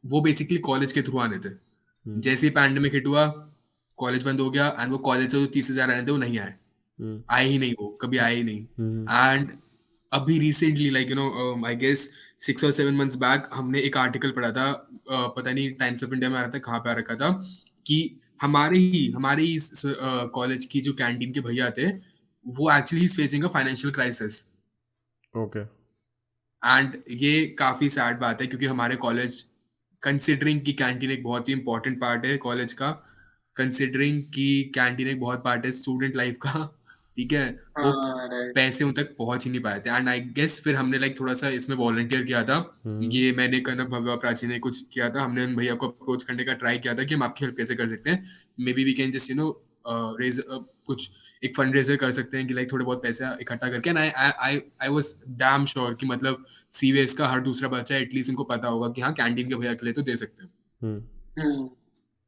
वो बेसिकली कॉलेज के थ्रू आने थे. जैसे ही पैंडेमिक हिट हुआ, कॉलेज बंद हो गया एंड वो कॉलेज से जो 30,000 आने थे वो नहीं आए. आए ही नहीं, वो कभी आए ही नहीं. एंड अभी recently like I guess 6 or 7 months back हमने एक आर्टिकल पढ़ा था. पता नहीं टाइम्स ऑफ इंडिया में आ रहा था, कहाँ पे आ रखा था कि हमारे ही कॉलेज की जो कैंटीन के भैया थे वो actually is facing a financial crisis. Okay. And ये काफी सैड बात है क्योंकि हमारे कॉलेज, कंसिडरिंग की कैंटीन एक बहुत ही इंपॉर्टेंट पार्ट है कॉलेज का, कंसिडरिंग की कैंटीन एक बहुत पार्ट है स्टूडेंट लाइफ का. ठीक है, वो हाँ राइट पैसे उन तक पहुंच ही नहीं पाए थे। एंड आई गेस फिर हमने लाइक थोड़ा सा इसमें वॉलंटियर किया था, ये मैंने कनक भव्या प्राची ने कुछ किया था, हमने उन भैया को अप्रोच करने का ट्राई किया था कि हम आपकी हेल्प कैसे कर सकते हैं, maybe we can just raise कुछ एक फंड रेजर कर सकते हैं कि लाइक थोड़े बहुत पैसे इकट्ठा करके। And I was damn sure कि मतलब सीवीएस का हर दूसरा बच्चा एटलीस्ट उनको पता होगा कि हाँ कैंटीन के भैया के लिए तो दे सकते हैं। Hmm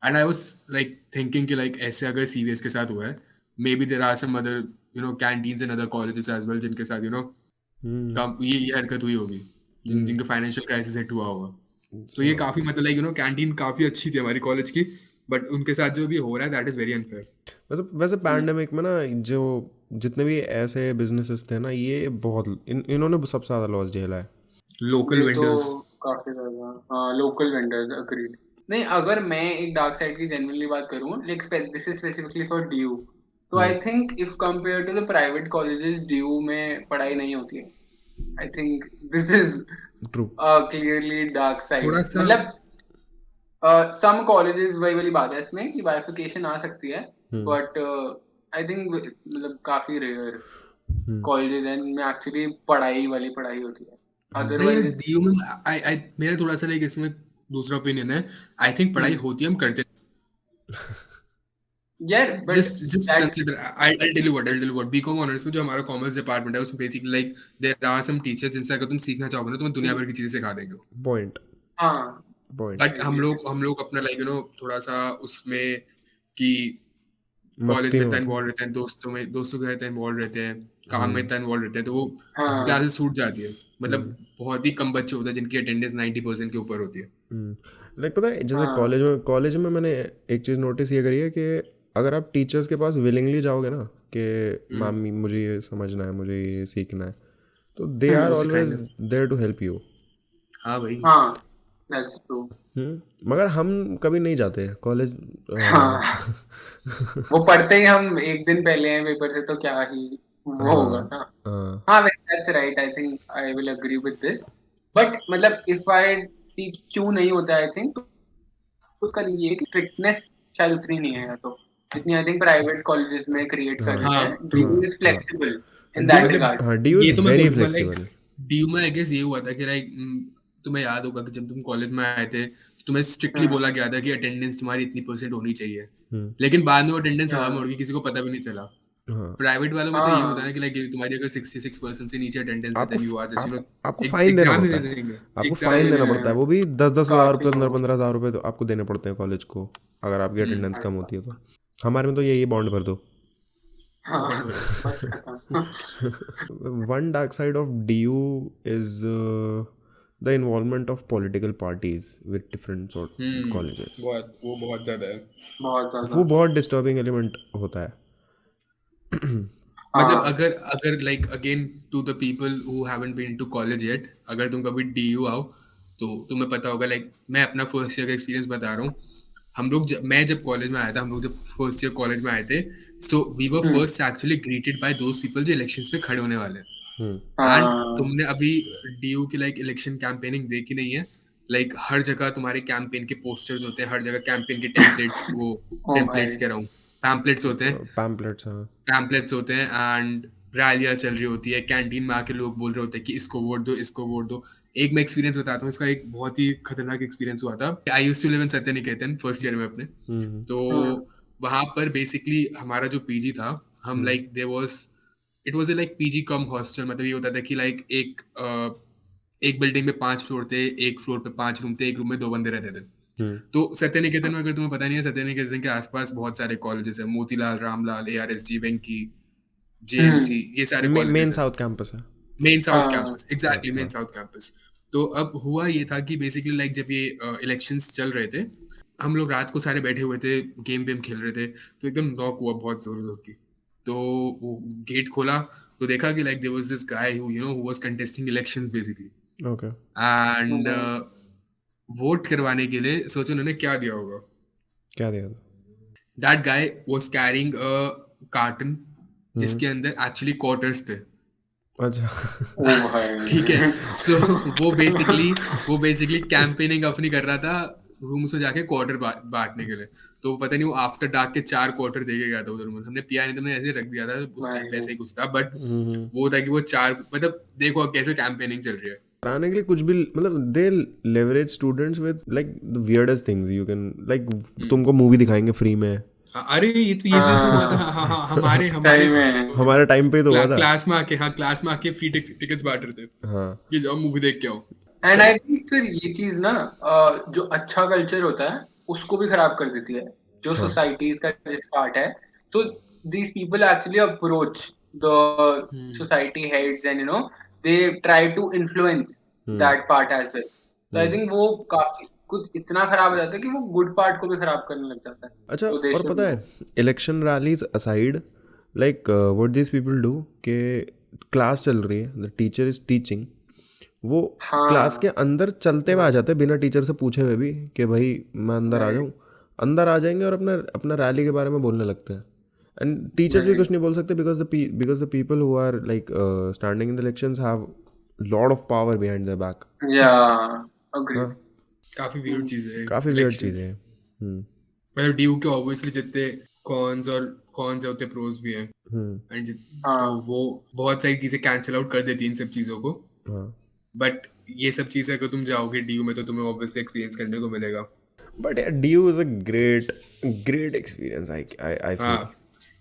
and I was like thinking कि लाइक ऐसे अगर सीवीएस के साथ हुआ है, maybe there are some other canteens in other colleges as well जिनके साथ ये हरकत हुई होगी, जिनके फाइनेंशियल क्राइसिस हिट हुआ होगा। तो ये काफी मतलब लाइक कैंटीन काफी अच्छी थी हमारी कॉलेज की, बट उनके साथ जो भी हो रहा है दैट इज वेरी अनफेयर। वैसे पैंडेमिक में ना जो जितने भी ऐसे बिजनेसेस थे ना, ये बहुत इन्होंने सबसे ज़्यादा लॉस झेला है। लोकल ये वेंडर्स, तो काफी ज्यादा, हाँ लोकल वेंडर्स अग्रीड। नहीं, अगर मैं एक डार्क साइड की जेन्युइनली बात करूँ, like this is specifically for DU, तो I think if compare to the private colleges, DU में पढ़ाई नहीं होती है। I think this is true. Clearly dark side. थोड़ा सा मतलब सम कॉलेजेस, वही वाली बात है इसमें कि बाइफिकेशन आ सकती है, बट आई थिंक मतलब काफी रेयर कॉलेजेस हैं जिनमें एक्चुअली पढ़ाई वाली पढ़ाई होती है। नहीं यार, अदरवाइज डीयू में आई आई मेरा थोड़ा सा लाइक इसमें दूसरा ओपिनियन है। आई थिंक पढ़ाई होती है, हम करते यार but just that consider, I'll tell you what BCom honours में जो हमारा कॉमर्स डिपार्टमेंट है उसमें basically like there are some teachers जिनसे अगर तुम सीखना चाहोगे ना तुम्हें दुनिया भर की चीजें सिखा देंगे। पॉइंट हाँ पॉइंट बट हम लोग अपना लाइक थोड़ा सा उसमें कि कॉलेज मस्ती में में इतना होता है। इन्वॉल्व रहते हैं, दोस्तों के साथ इतना इन्वॉल्व रहते हैं, काम में इतना इन्वॉल्व रहते हैं, तो वो हाँ क्लासेस छूट जाती है। मतलब बहुत ही कम बच्चे होते हैं जिनकी अटेंडेंस 90% के ऊपर होती है। लाइक पता है, जैसे हाँ कॉलेज में मैंने एक चीज़ नोटिस ये करी है कि अगर आप टीचर्स के पास विलिंगली जाओगे ना कि मामी मुझे ये समझना है, मुझे ये सीखना है, तो दे आर वो ऑलवेज सिखाएंगे। There to help you. हाँ भाई। हाँ दैट्स ट्रू। मगर हम कभी नहीं जाते कॉलेज। हाँ वो पढ़ते ही हम एक दिन पहले हैं पेपर से, तो क्या ही वो होगा हाँ ना। हाँ हाँ that's right, I think I will agree with this. But मतलब इफ आई क्यों नहीं होता, आई थिंक उसका ये है कि स्ट्रिक्टनेस शायद उतनी नहीं है, या तो जितनी आई थिंक प्राइवेट कॉलेजेस में क्रिएट कर हाँ देते हाँ हैं। True. Due is flexible in D that मतलब रिगार्ड। हाँ डी इज ये तो मैं वेरी बोलूंगा लाइक फ्लेक्सिबल। ड्यू में आई गेस ये हुआ था कि लाइक तुम्हें याद होगा कि जब तुम कॉलेज में आए थे तो तुम्हें स्ट्रिक्टली हाँ बोला गया था कि अटेंडेंस तुम्हारी इतनी परसेंट होनी चाहिए, लेकिन बाद में वो अटेंडेंस हवा में हाँ उड़ गई, किसी को पता भी नहीं चला। हाँ प्राइवेट वालों में तो ये होता है हाँ ना कि लाइक तुम्हारी अगर 66% से नीचे अटेंडेंस है आपको देन यू आर जस्ट आपको फाइन देना एग्जाम पड़ता नहीं है। देंगे, आपको एग्जाम फाइन नहीं देना देने पड़ता है, देंगे। वो भी 10,000 काफी रुपये, वो 15,000 रुपये तो आपको देने पड़ते हैं कॉलेज को, अगर आपकी अटेंडेंस कम होती है तो। हमारे में तो यही बॉन्ड भर दो। हाँ बहुत बढ़िया। बस खत्म। One dark side of DU is the involvement of political parties with different sort colleges. वो बहुत ज्यादा है। बहुत वो ज्यादा। बहुत डिस्टर्बिंग एलिमेंट होता है। मतलब हाँ अगर like again to the people who haven't been to college yet, अगर तुम कभी डीयू आओ तो तुम्हें पता होगा, लाइक मैं अपना फर्स्ट ईयर का एक्सपीरियंस बता रहा हूँ। मैं जब कॉलेज में आया था, हम लोग जब फर्स्ट ईयर कॉलेज में आए थे, so we were first actually greeted by those people जो इलेक्शंस में खड़े होने वाले हैं। एंड हाँ तुमने अभी डीयू की लाइक इलेक्शन कैंपेनिंग देखी नहीं है? लाइक हर जगह तुम्हारे कैंपेन के पोस्टर्स होते हैं, हर जगह कैंपेन के ओ टेम्पलेट्स भाई कह रहा हूँ, पैम्पलेट्स होते हैं, पैम्पलेट्स। हाँ पैम्पलेट्स होते हैं एंड रैलियाँ चल रही होती है, कैंटीन में आके लोग बोल रहे होते हैं कि इसको वोट दो, इसको वोट दो। एक मैं एक्सपीरियंस बताता हूँ, इसका एक बहुत ही खतरनाक एक्सपीरियंस हुआ था। I used to live in Satya Niketan first year में अपने। तो वहाँ पर बेसिकली हमारा जो पीजी था, हम like it was like PG come hostel. मतलब ये होता था कि लाइक एक बिल्डिंग में 5 फ्लोर थे, एक फ्लोर पे 5 रूम थे, एक रूम में 2 बंदे रहते थे। तो सत्य निकेतन में, अगर तुम्हें पता नहीं है, सत्य निकेतन के आसपास बहुत सारे कॉलेजेस हैं, मोतीलाल, रामलाल, ARSG, वेंकी, JMC, ये सारे कॉलेजेस मेन हैं। साउथ कैंपस है। मेन साउथ हाँ campus, exactly main south campus. तो अब हुआ ये था कि बेसिकली लाइक जब ये इलेक्शंस चल रहे थे, हम लोग रात को सारे बैठे हुए थे, गेम वेम खेल रहे थे, तो एकदम नॉक हुआ बहुत जोर जोर की। तो वो गेट खोला तो देखा कि like there was this guy who was contesting elections basically. Okay. And vote करवाने के लिए सोचो उन्होंने क्या दिया होगा। क्या दिया था? That guy was carrying a carton जिसके अंदर एक्चुअली क्वार्टर्स थे। अच्छा। ओ भाई ठीक है, तो वो बेसिकली कैंपेनिंग अपनी कर रहा था रूम्स में जाके क्वार्टर बांटने के लिए। तो पता नहीं वो आफ्टर डार्क के 4 क्वार्टर दे के गया था उधर, हमने पिया नहीं, तो हमने ऐसे रख दिया था उस टाइम पे, ऐसे ही कुछ था, बट वो था कि वो 4 मतलब देखो कैसे कैंपेनिंग चल रही है कराने के लिए कुछ भी, मतलब दे leverage students with like the weirdest things you can like, तुमको मूवी दिखाएंगे फ्री में। अरे ये तो हुआ था, हाँ हाँ, हमारे हमारे सही में हमारे टाइम पे तो हुआ था। क्लास में आके, हाँ क्लास में आके फ्री टिकट्स बांट रहे थे हाँ कि जाओ मूवी देख के आओ। एंड आई थिंक फिर ये चीज ना जो अच्छा कल्चर होता है उसको भी खराब कर देती है, जो हाँ सोसाइटीज का जिस पार्ट है। तो these people actually approach the society heads and they try to influence that part as well. तो आई थिंक वो काफी कुछ इतना खराब हो जाता है कि वो गुड पार्ट को भी खराब करने लग जाता है। अच्छा, तो they और should पता know. है election rallies aside, like what this people do के क्लास चल रही है, द टीचर इज टीचिंग, वो क्लास के अंदर चलते हुए आ जाते हैं बिना टीचर से पूछे हुए भी कि भाई मैं अंदर आ जाऊँ, अंदर आ जाएंगे और अपना अपना रैली के बारे में बोलने लगते हैं। एंड टीचर्स भी कुछ नहीं बोल सकते because the people who are like standing in the elections have lot of power behind their back. Yeah, agreed. हाँ, काफी वियर्ड चीज है काफ़ी वियर्ड elections। चीज़ें हैं। मतलब ड्यू के ऑब्वियसली जितने कॉन्स और कॉन्स है उतने प्रोज भी हैं, एंड तो वो बहुत सारी चीजें कैंसिल आउट कर देती हैं इन सब चीजों को, हाँ, बट ये सब चीजें अगर तुम जाओगे ड्यू में तो तुम्हें ऑब्वियसली एक्सपीरियंस करने को मिलेगा। but yeah, DU is a great experience. I feel हाँ,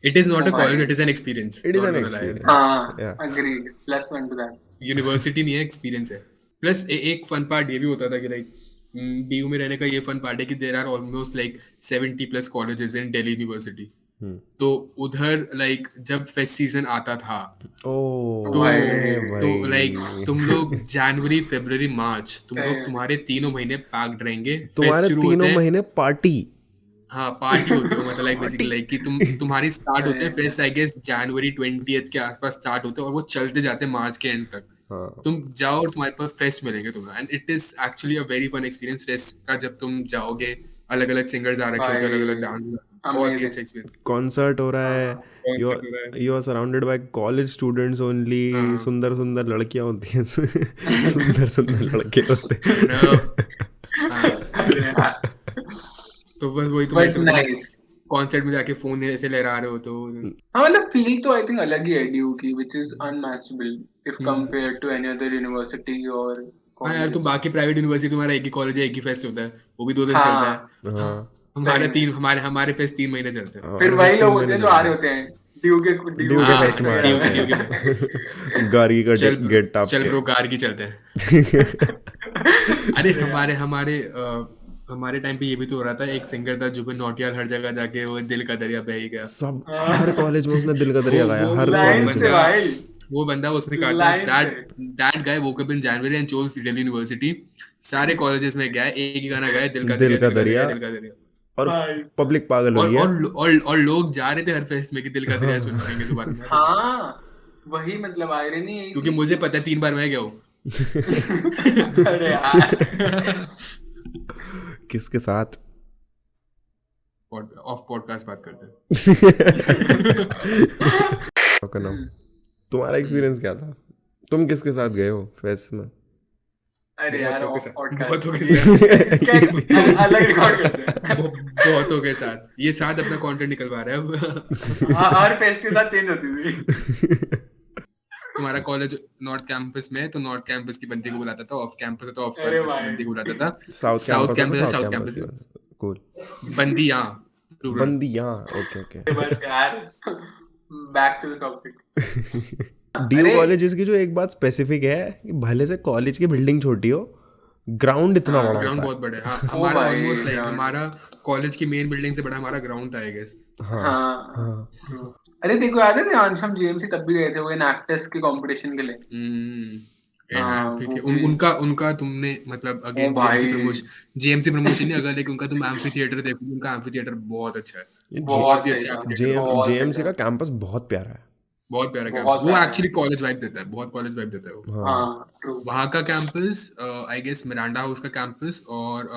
it is not a Oh college, my. It is an experience, it is not an gonna lie. experience. हाँ, Yeah. agreed. +1 to that. University नहीं है, experience है। Plus एक fun part ये भी होता था कि लाइक डीयू में रहने का ये फन पार्ट है कि there are almost like 70+ colleges in Delhi University. तो उधर लाइक जब फेस्ट सीजन आता था Oh, तो भाई लाइक तुम लोग जनवरी फरवरी मार्च तुम लोग तुम्हारे 3 महीने पैक्ड रहेंगे, फेस्ट तुम्हारे शुरू होते 3 हैं, महीने पार्टी। हाँ पार्टी होती है, मतलब लाइक बेसिकली लाइक कि तुम्हारी स्टार्ट होते हैं fest I guess January 20th के आसपास स्टार्ट होते हैं और वो चलते जाते हैं मार्च के एंड तक। हाँ, तुम जाओ और तुम्हारे पास फेस्ट मिलेंगे तुम्हें, and it is actually a very fun experience fest का। जब तुम जाओगे अलग अलग सिंगर्स आ रखे होते हैं, अलग अलग डांस, बहुत ही अच्छा एक्सपीरियंस। कॉन्सर्ट हो रहा है, कॉन्सर्ट हो रहा है, you are surrounded by college students only, हाँ। सुंदर सुंदर लड़कियां होती हैं सुंदर सुंदर लड़के होते हैं। No, हाँ, तो बस वही तुम But ऐसे nice. कॉन्सर्ट में जाके फोन ऐसे लहरा रहे हो तो हाँ मतलब फील तो आई थिंक अलग ही है ड्यू की, which is unmatchable if compared to any other university or हाँ यार, तुम college. बाकी प्राइवेट यूनिवर्सिटी तुम्हारा एक ही कॉलेज है, एक ही फेस्ट होता है, वो भी 2 दिन चलता है। हाँ, हमारे हमारे फेस्ट 3 महीने चलते हैं। फिर हमारे वही पास लोग 3 होते महीने हैं जो आ चलते रहे हैं। होते हैं ड्यू ड्यू के के फेस्ट में आ रहे वगैरह ड्यू में। के गाड़ी का चल गेट टाप चल के। ब्रो, गार्गी चलते हैं। अरे हमारे टाइम पे ये भी तो हो रहा था, एक सिंगर था जुबिन नौटियाल, हर जगह जाके वो दिल का दरिया बह ही गया। सब हर कॉलेज में उसने दिल का दरिया गाया, हर लाइन कॉलेज से में। भाई, वो बंदा उसने काटा, लाइन से। That guy woke up in January and chose Delhi university, सारे कॉलेजेस में गया, एक ही गाना गाया, दिल का दिल दरिया, का दिल का दरिया, दरिया, दिल का दरिया। और भाई पब्लिक पागल हुई है। और लोग जा रहे थे हर फेस्ट में कि दिल का दरिया सुन पाएंगे दोबारा में। हाँ वही मतलब आयरनी है क्योंकि मुझे पता है 3 बार मैं गया हूँ। अरे यार किसके साथ? ऑफ पॉडकास्ट बात करते हैं। का नाम, तुम्हारा एक्सपीरियंस क्या था? तुम किसके साथ गए हो फेस्ट में? अरे यार बहुतों के ऑफ साथ, पॉडकास्ट बहुतों के साथ, अलग रिकॉर्ड करते हैं। बहुतों के साथ, ये साथ अपना कंटेंट निकलवा रहा है अब। हर फेस्ट के साथ चेंज होती थी। तुम्हारा कॉलेज नॉर्थ कैंपस में है तो नॉर्थ कैंपस की बंदी को बुलाता था, ऑफ कैंपस है तो ऑफ अरे कैंपस की भाई। बंदी को बुलाता था, साउथ साउथ कैंपस है कैंपस तो है, south south campus campus cool. बंदी यहाँ plural। बंदियाँ, ओके ओके। बस यार back to the topic. DU अरे कॉलेजेस की जो एक बात स्पेसिफिक है कि भले से कॉलेज की बिल्डिंग छोटी हो, ग्राउंड इतना बड़ा ग्राउंड होता बहुत बड़े, हाँ हमारा भाई, ऑलमोस्ट लाइक ground। हमारा कॉलेज की मेन बिल्डिंग से बड़ा हमारा ग्राउंड था आई गेस। है। हाँ हाँ हाँ, true। अरे देखो याद है ना हम जीएमसी तब भी गए थे वो एक्टर्स के कंपटीशन के लिए। हाँ वो भी उनका तुमने मतलब ओ अगेन भाई जीएमसी प्रमोशन नहीं, अगर लेकिन उनका तुम एम्फी थिएटर देखो, उनका एम्फी थिएटर बहुत अच्छा है, बहुत बहुत ही सही अच्छा था, एम्फी थिएटर, बहुत सही जेएमसी था। का कैंपस बहुत प्यारा है। बहुत प्यारा कैंपस, बहुत वो प्यारा एक्चुअली है। कॉलेज वाइब देता है, बहुत कॉलेज वाइब देता है वो। हाँ ट्रू। वहाँ का campus I guess Miranda House का कैंपस और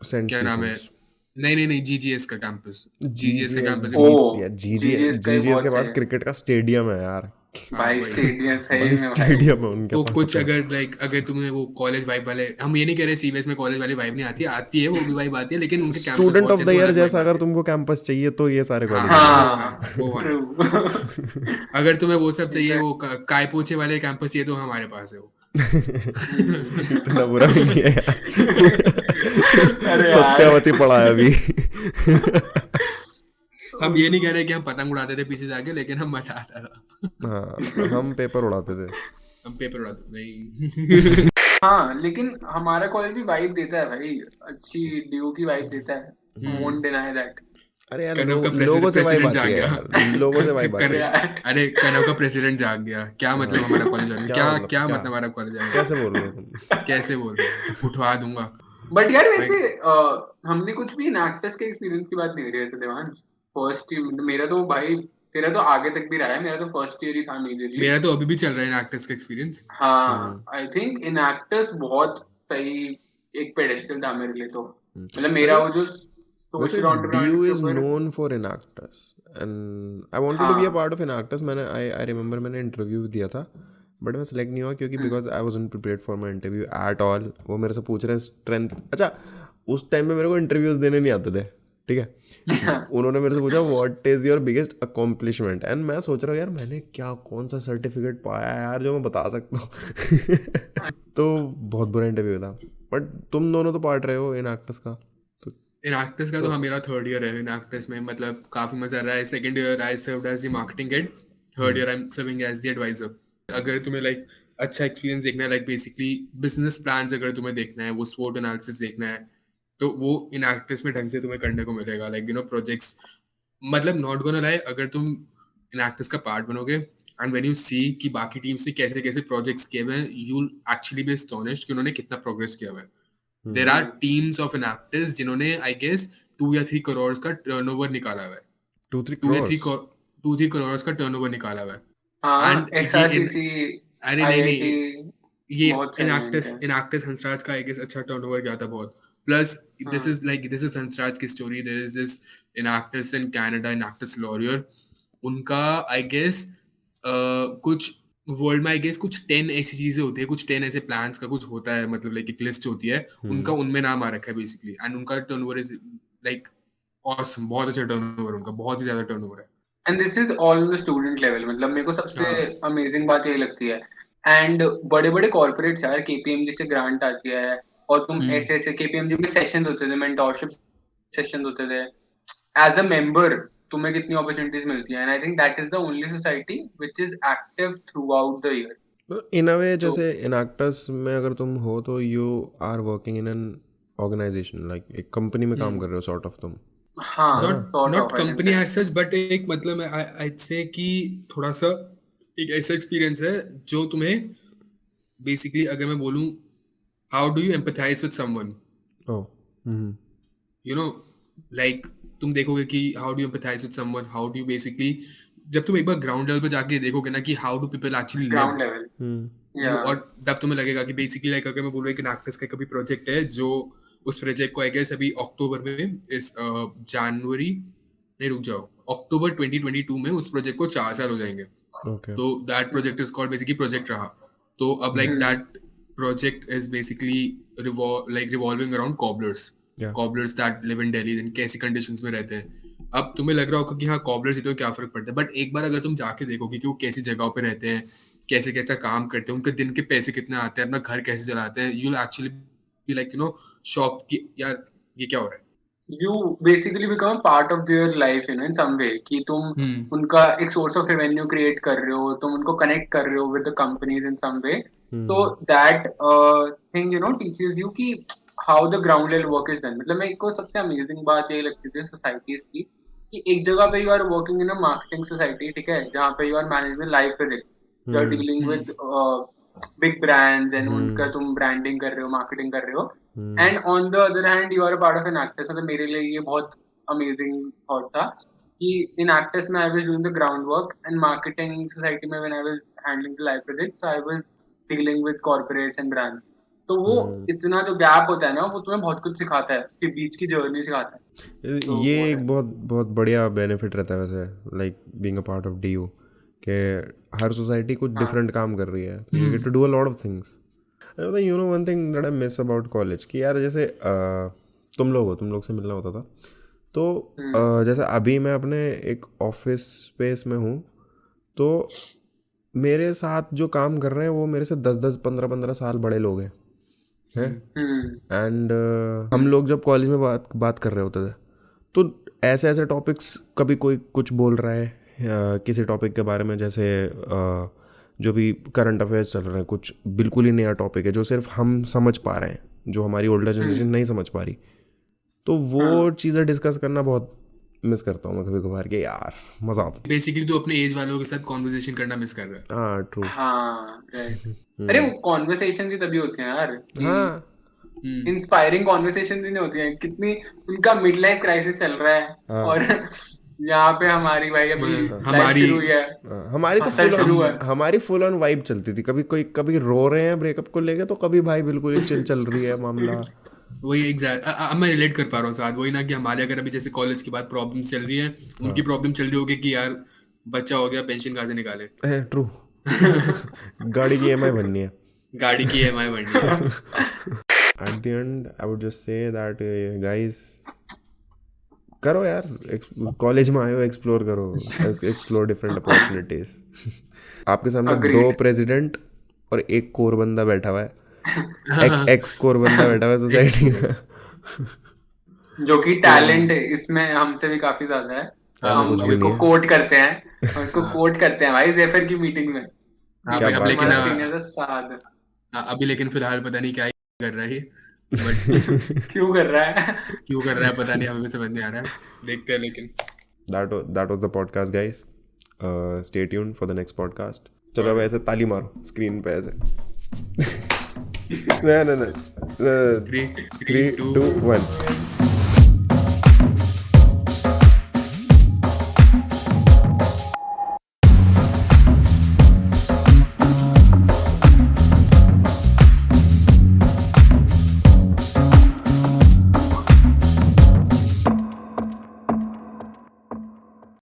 सेंट क्या नाम है, स्टीफेंस, नहीं जीजीएस का कैंपस, जीजीएस का कैंपस ओ जीजीएस जीजीएस का ही जीजीएस के बहुत पास सही है। क्रिकेट का स्टेडियम है यार, भाई वही। स्टेडियम सही भाई में भाई। स्टेडियम है उनके तो पास कुछ तो। अगर तुम्हें वो कॉलेज वाइब वाले, हम ये नहीं कह रहे सीबीएस में कॉलेज वाली वाइब नहीं आती, आती है, वो भी वाइब आती है, लेकिन उनके कैंपस स्टूडेंट बहुत ऑफ से द तो ईयर अलग वाइब जैसा अगर आती है। तुमको कैंपस चाहिए तो ये सारे हाँ कॉलेजेस हैं। वो वाला। ट्रू। अगर तुम्हें वो सब चाहिए, वो काय पोछे वाले कैंपस चाहिए, तो हमारे पास है वो। इतना बुरा भी नहीं है यार। अरे यार। सत्यावती पढ़ा है अभी। हम ये नहीं कह रहे कि हम पतंग उड़ाते थे पीछे जाके, लेकिन हम मजा आता था। हाँ हम पेपर उड़ाते थे। हम पेपर उड़ाते नहीं। हाँ लेकिन हमारा कॉलेज भी वाइब देता है भाई, अच्छी डीयू की वाइब देता है, वोंट डिनाई दैट। अरे यार कनव का लोगों से वाइब प्रेसिडेंट आती जाग है गया। यार, लोगों से वाइब आती है। यार अरे कनव का प्रेसिडेंट जाग गया, क्या मतलब हमारा कॉलेज आने, क्या क्या मतलब क्या क्या मतलब हमारा कॉलेज आने, कैसे बोल रहे हो तुम? कैसे बोल रहे हो, उठवा दूंगा बट यार भाई। वैसे हमने कुछ भी इनएक्टर्स के एक्सपीरियंस की बात नहीं करी वैसे देवांश। फर्स्ट ईयर मेरा तो भाई, तेरा तो आगे तक भी रहा है, मेरा तो फर्स्ट ईयर ही था मेजरली। मेरा तो अभी भी चल रहा है इन एक्टर्स का एक्सपीरियंस। हाँ आई थिंक इनएक्टर्स बहुत सही एक पेडेस्टल था मेरे लिए तो। मतलब मेरा वैसे वो जो वैसे सोशल DU एंटरप्रेन्योरशिप के इज ऊपर। Known for Enactus and I wanted to be a हाँ पार्ट ऑफ इनएक्टर्स। मैंने आई रिमेंबर मैंने इंटरव्यू दिया था बट मैं सेलेक्ट नहीं हुआ क्योंकि because I wasn't prepared for my interview at all. वो मेरे से पूछ रहे हैं स्ट्रेंथ। अच्छा उस टाइम पे मेरे को इंटरव्यूज देने नहीं आते थे, ठीक है। उन्होंने मेरे से पूछा what is your biggest accomplishment and मैं सोच रहा हूँ यार मैंने क्या कौन सा सर्टिफिकेट पाया है यार जो मैं बता सकता हूँ। तो बहुत बुरा इंटरव्यू था। बट तुम दोनों तो पार्ट रहे हो इन एक्टर्स का तो। इन एक्टर्स का तो हाँ मेरा थर्ड ईयर है इन एक्टर्स में, मतलब काफी मजा आ रहा है। Second year I served as the marketing head, third year I am serving as the advisor. अगर तुम्हें लाइक अच्छा एक्सपीरियंस देखना है, लाइक बेसिकली बिजनेस प्लान्स अगर तुम्हें देखना है, वो स्वोट एनालिसिस देखना है, तो वो इन एक्टर्स में ढंग से तुम्हें करने को मिलेगा। लाइक प्रोजेक्ट्स, मतलब नॉट गोना लाई, अगर तुम इन एक्टर्स का पार्ट बनोगे एंड व्हेन यू सी कि बाकी टीम्स ने कैसे कैसे प्रोजेक्ट्स किए हुए हैं, यू एक्चुअली बी एस्टोनिश्ड कि उन्होंने कितना प्रोग्रेस किया हुआ है। There are teams of actors जिन्होंने आई गेस 2 या 3 करोड़ का टर्नओवर निकाला हुआ है। 2-3 टू या crores थ्री 2-3 करोड़ का टर्नओवर निकाला हुआ है। हाँ एंड ये SRCC अरे नहीं IIT नहीं, ये बहुत सही है इनके। इन एक्टर्स हंसराज का आई गेस अच्छा टर्नओवर गया था बहुत। प्लस हाँ दिस इज हंसराज की story. There is this Enactus in Canada, Enactus Laurier, उनका आई गेस कुछ वर्ल्ड में आई गेस कुछ 10 ऐसी चीजें होती है, कुछ 10 ऐसे प्लान्स का कुछ होता है, मतलब लाइक एक लिस्ट होती है उनका, उनमें नाम आ रखा है बेसिकली। एंड उनका टर्नओवर इज लाइक ऑसम, बहुत अच्छा टर्नओवर उनका, बहुत ही ज्यादा टर्नओवर है। And this is all the student level, मतलब मेरे को सबसे हाँ अमेजिंग बात यही लगती है। एंड बड़े बड़े कॉर्पोरेट्स यार, KPMG से ग्रांट आती है, और तुम ऐसे ऐसे KPMG में सेशंस होते थे, मेंटोरशिप सेशंस होते थे, एज अ मेंबर तुम्हें कितनी अपॉर्चुनिटीज मिलती हैं। And I think that is the only society which is active throughout the year. In a way तो जैसे इन एक्टर्स में अगर तुम हो तो you are working in an organisation, like एक कंपनी में काम कर रहे हो सॉर्ट ऑफ तुम, है हाँ ना? Not sort not of I can company से। एज सच, बट एक मतलब आई से कि थोड़ा सा एक ऐसा एक्सपीरियंस है जो तुम्हें बेसिकली, अगर मैं बोलूं, how do you empathise with someone, oh you know, like तुम देखोगे कि how do you empathise with someone, how do you basically, जब तुम एक बार ग्राउंड लेवल पे जाके देखोगे ना कि how do people actually live, ground level या और तब तुम्हें लगेगा कि बेसिकली लाइक अगर मैं बोलूँ एक एक्टर्स का कभी प्रोजेक्ट है, जो उस प्रोजेक्ट को आई गेस अभी अक्टूबर में, इस जनवरी, नहीं रुक जाओ, अक्टूबर 2022 में उस प्रोजेक्ट को 4 साल हो जाएंगे। ओके तो that project is called basically project रहा। तो अब like that project is basically revolving around cobblers, या cobblers that live in Delhi, in कैसी कंडीशंस में रहते हैं। अब तुम्हें लग रहा होगा कि हाँ कॉबलर्स, तो क्या फर्क पड़ता है, बट एक बार अगर तुम जाके देखोगे कि वो कैसी जगह पे रहते हैं, कैसे कैसा काम करते हैं, उनके दिन के पैसे कितने आते हैं, अपना घर कैसे चलाते हैं, you actually be like shock कि यार ये क्या हो रहा है। you basically become a part of their life in some way, कि तुम हम्म उनका एक source of revenue create कर रहे हो, तुम उनको connect कर रहे हो with the companies in some way. So that thing teaches you कि how the ground level work is done. मतलब मेरे को सबसे amazing बात यही लगती थी societies की, कि एक जगह पे you are working in a marketing society, ठीक है, जहाँ पे you are managing live project, you are dealing with big brands and उनका तुम branding कर रहे हो, marketing कर रहे हो, and on the other hand you are a part of Enactus. मतलब मेरे लिए ये बहुत अमेजिंग थॉट था कि इन एक्टर्स में I was doing the ground work, and marketing society में when I was handling the live projects I was dealing with corporates and brands. तो वो इतना जो गैप होता है ना, वो तुम्हें बहुत कुछ सिखाता है, उसके बीच की जर्नी सिखाता है। तो ये वो है। एक बहुत बहुत बढ़िया बेनिफिट रहता है वैसे, like being a part of DU कि हर सोसाइटी कुछ डिफरेंट काम कर रही है, तो you get to do a lot of things. You know one thing that I miss about college कि यार जैसे तुम लोग से मिलना होता था, तो जैसे अभी मैं अपने एक ऑफिस स्पेस में हूँ, तो मेरे साथ जो काम कर रहे हैं वो मेरे से 10-10, 15-15 साल बड़े लोग हैं एंड हम लोग जब कॉलेज में बात कर रहे होते थे, तो ऐसे ऐसे टॉपिक्स, कभी कोई कुछ बोल रहा है किसी टॉपिक के बारे में, जैसे जो भी करंट अफेयर्स चल रहे हैं, कुछ बिल्कुल ही नया टॉपिक है जो सिर्फ हम समझ पा रहे हैं, जो हमारी ओल्डर जनरेशन नहीं समझ पा रही, तो वो चीज़ें डिस्कस करना बहुत मिस करता हूँ मैं कभी कभार के। यार मज़ा आता है। बेसिकली तो अपने एज वालों के साथ कॉन्वर्सेशन करना मिस कर रहा है। हाँ ट्रू। हाँ right. अरे वो कॉन्वर्सेशन भी तभी होते हैं यार, हाँ इंस्पायरिंग कॉन्वर्सेशन भी नहीं होती हैं, कितनी उनका मिड लाइफ क्राइसिस चल रहा है और यहाँ पे हमारी भाई अभी लाइफ शुरू हुई है, हमारी तो हसल शुरू है। हमारी फुल ऑन वाइब चलती थी, कभी रो रहे हैं ब्रेकअप को लेके, तो कभी भाई बिल्कुल ही चिल चल रही है मामला। वही एग्जैक्ट, अब मैं रिलेट कर पा रहा हूँ साथ, वही ना कि हमारे अगर अभी जैसे कॉलेज के बाद प्रॉब्लम्स चल रही है, उनकी प्रॉब्लम चल रही होगी कि यार बच्चा हो गया, पेंशन कहाँ से निकाले, ट्रू। गाड़ी की EMI भरनी है, गाड़ी की EMI भरनी है। At the and I would just say that guys, करो यार, कॉलेज में आए हो, एक्सप्लोर करो, एक्सप्लोर डिफरेंट अपॉर्चुनिटीज। आपके सामने Agreed. 2 प्रेसिडेंट और 1 कोर बंदा बैठा हुआ है, एक्स कोर बंदा बैठा हुआ है सोसाइटी का, जो कि टैलेंट इसमें हमसे भी काफी ज्यादा है। हम कुछ भी इसको नहीं है। कोट करते हैं, हम इसको कोट करते हैं भाई जेफर की मीटिंग में। क्या अब बात लेकिन हमारा सीनियर था साद, अभी लेकिन फिलहाल पता नहीं क्या ही कर रहा है, बट क्यों कर रहा है? क्यों कर रहा है पता नहीं, हमें भी समझ नहीं आ रहा है, देखते हैं। लेकिन that was the podcast guys. Stay tuned for the next podcast. चलो अब ऐसे ताली मारो स्क्रीन पे ऐसे। नहीं 3, 2, 3, 2, 1